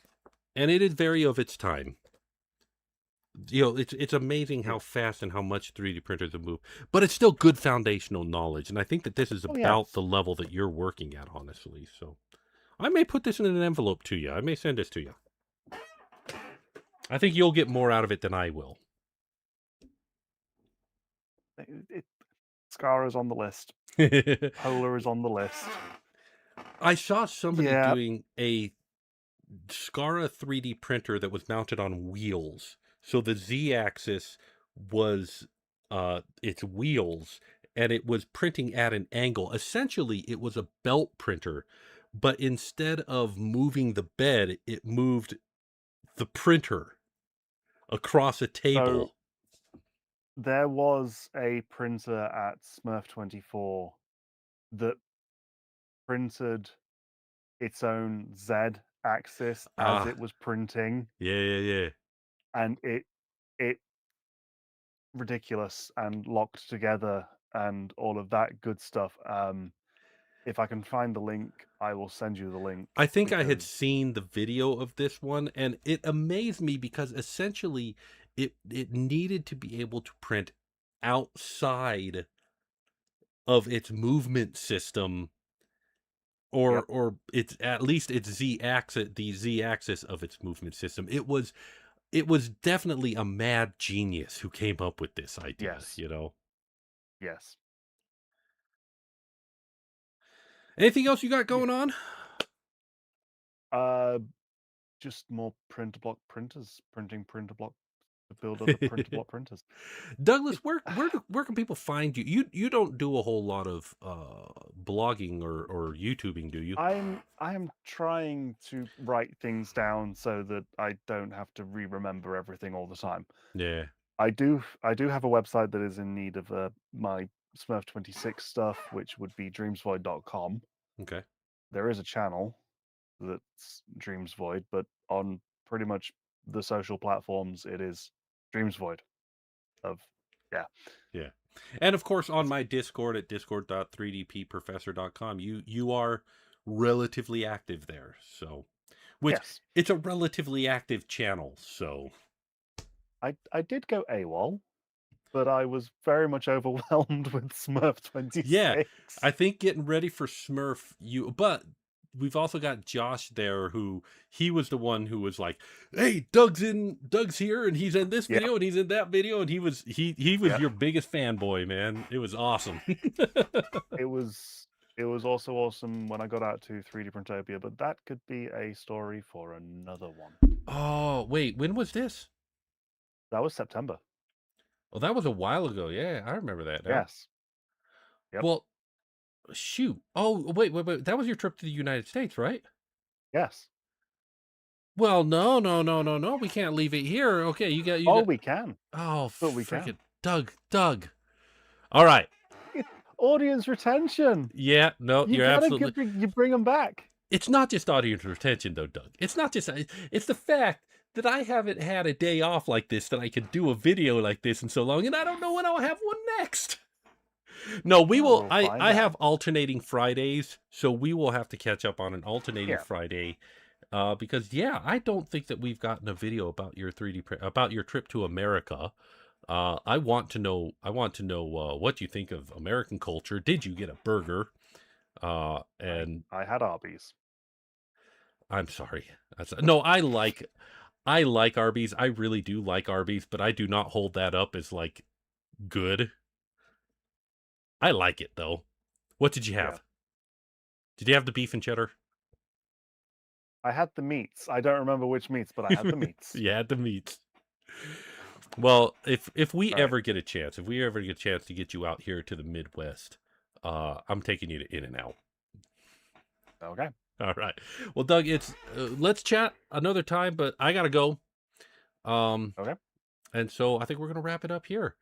and it is very of its time. It's amazing Yeah. how fast and how much 3D printers have moved, but it's still good foundational knowledge. And I think that this is Oh about yes. the level that you're working at, honestly. So I may put this in an envelope to you. I may send this to you. I think you'll get more out of it than I will. Scar is on the list. Polar is on the list. I saw somebody Yeah. doing a Scara 3D printer that was mounted on wheels. So the Z-axis was its wheels, and it was printing at an angle. Essentially, it was a belt printer, but instead of moving the bed, it moved the printer across a So table. there was a printer at SMURF 24 that printed its own Z axis as Ah, it was printing, yeah. and it ridiculous and locked together and all of that good stuff. If I can find the link, I will send you the link, I think I had because seen the video of this one, and it amazed me because essentially it needed to be able to print outside of its movement system, yep, or it's at least its z-axis, the z-axis of its movement system. It was definitely a mad genius who came up with this idea, yes, you know. yes. Anything else you got Yeah. going on? Uh, just more PrintABlok printers, printing PrintABlok to build other PrintABlok printers. Douglas, It, where can people find you? You don't do a whole lot of blogging or YouTubing, do you? I'm trying to write things down so that I don't have to remember everything all the time. Yeah. I do have a website that is in need of my Smurf 26 stuff, which would be dreamsvoid.com. Okay. There is a channel that's Dreamsvoid, but on pretty much the social platforms, it is Dreamsvoid. Of yeah, Yeah. And of course, on my Discord at discord.3dpprofessor.com, you are relatively active there. So, which Yes, it's a relatively active channel. So, I did go AWOL, but I was very much overwhelmed with Smurf yeah, 26. I think getting ready for Smurf, but we've also got Josh there who he was the one who was like, "Hey, Doug's here and he's in this Yeah, video and he's in that video," and he was yeah. your biggest fanboy, man. It was awesome. It was it was also awesome when I got out to 3D Printopia, but that could be a story for another one. Oh, wait, when was this? That was September. Well, that was a while ago. Yeah, I remember that now. Yes. Yep. Well, shoot. Oh, wait. That was your trip to the United States, right? Yes. Well, no. We can't leave it here. Okay, you Oh, got. we can. Oh, But we can. freaking Doug. All right. It's audience retention. Yeah, no, You you're gotta absolutely. you bring them back. It's not just audience retention, though, Doug. It's not just. It's the fact that I haven't had a day off like this that I could do a video like this in so long, and I don't know when I'll have one next. No, we Well, will. we'll I find I out. have alternating Fridays, so we will have to catch up on an alternating Yeah. Friday. Because yeah, I don't think that we've gotten a video about your 3D print about your trip to America. I want to know. What you think of American culture. Did you get a burger? And I had Arby's. I'm sorry. No, I like Arby's. I really do like Arby's, but I do not hold that up as like good. I like it though. What did you Yeah. have? Did you have the beef and cheddar? I had the meats. I don't remember which meats, but I had the meats. You had the meats. Well, if we All right. ever get a chance, to get you out here to the Midwest, I'm taking you to In-N-Out. Okay. All right. Well, Doug, it's let's chat another time, but I gotta go. Okay. And so I think we're gonna wrap it up here.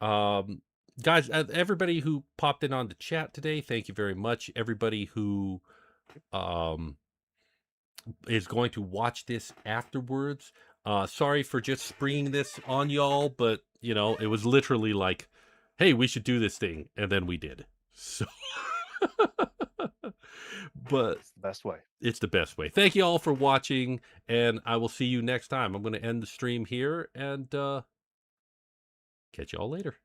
Um, guys, everybody who popped in on the chat today, thank you very much. Everybody who um is going to watch this afterwards. Sorry for just springing this on y'all, but it was literally like, hey, we should do this thing, and then we did. So, but It's the best way. it's the best way. Thank you all for watching, and I will see you next time. I'm going to end the stream here and catch you all later.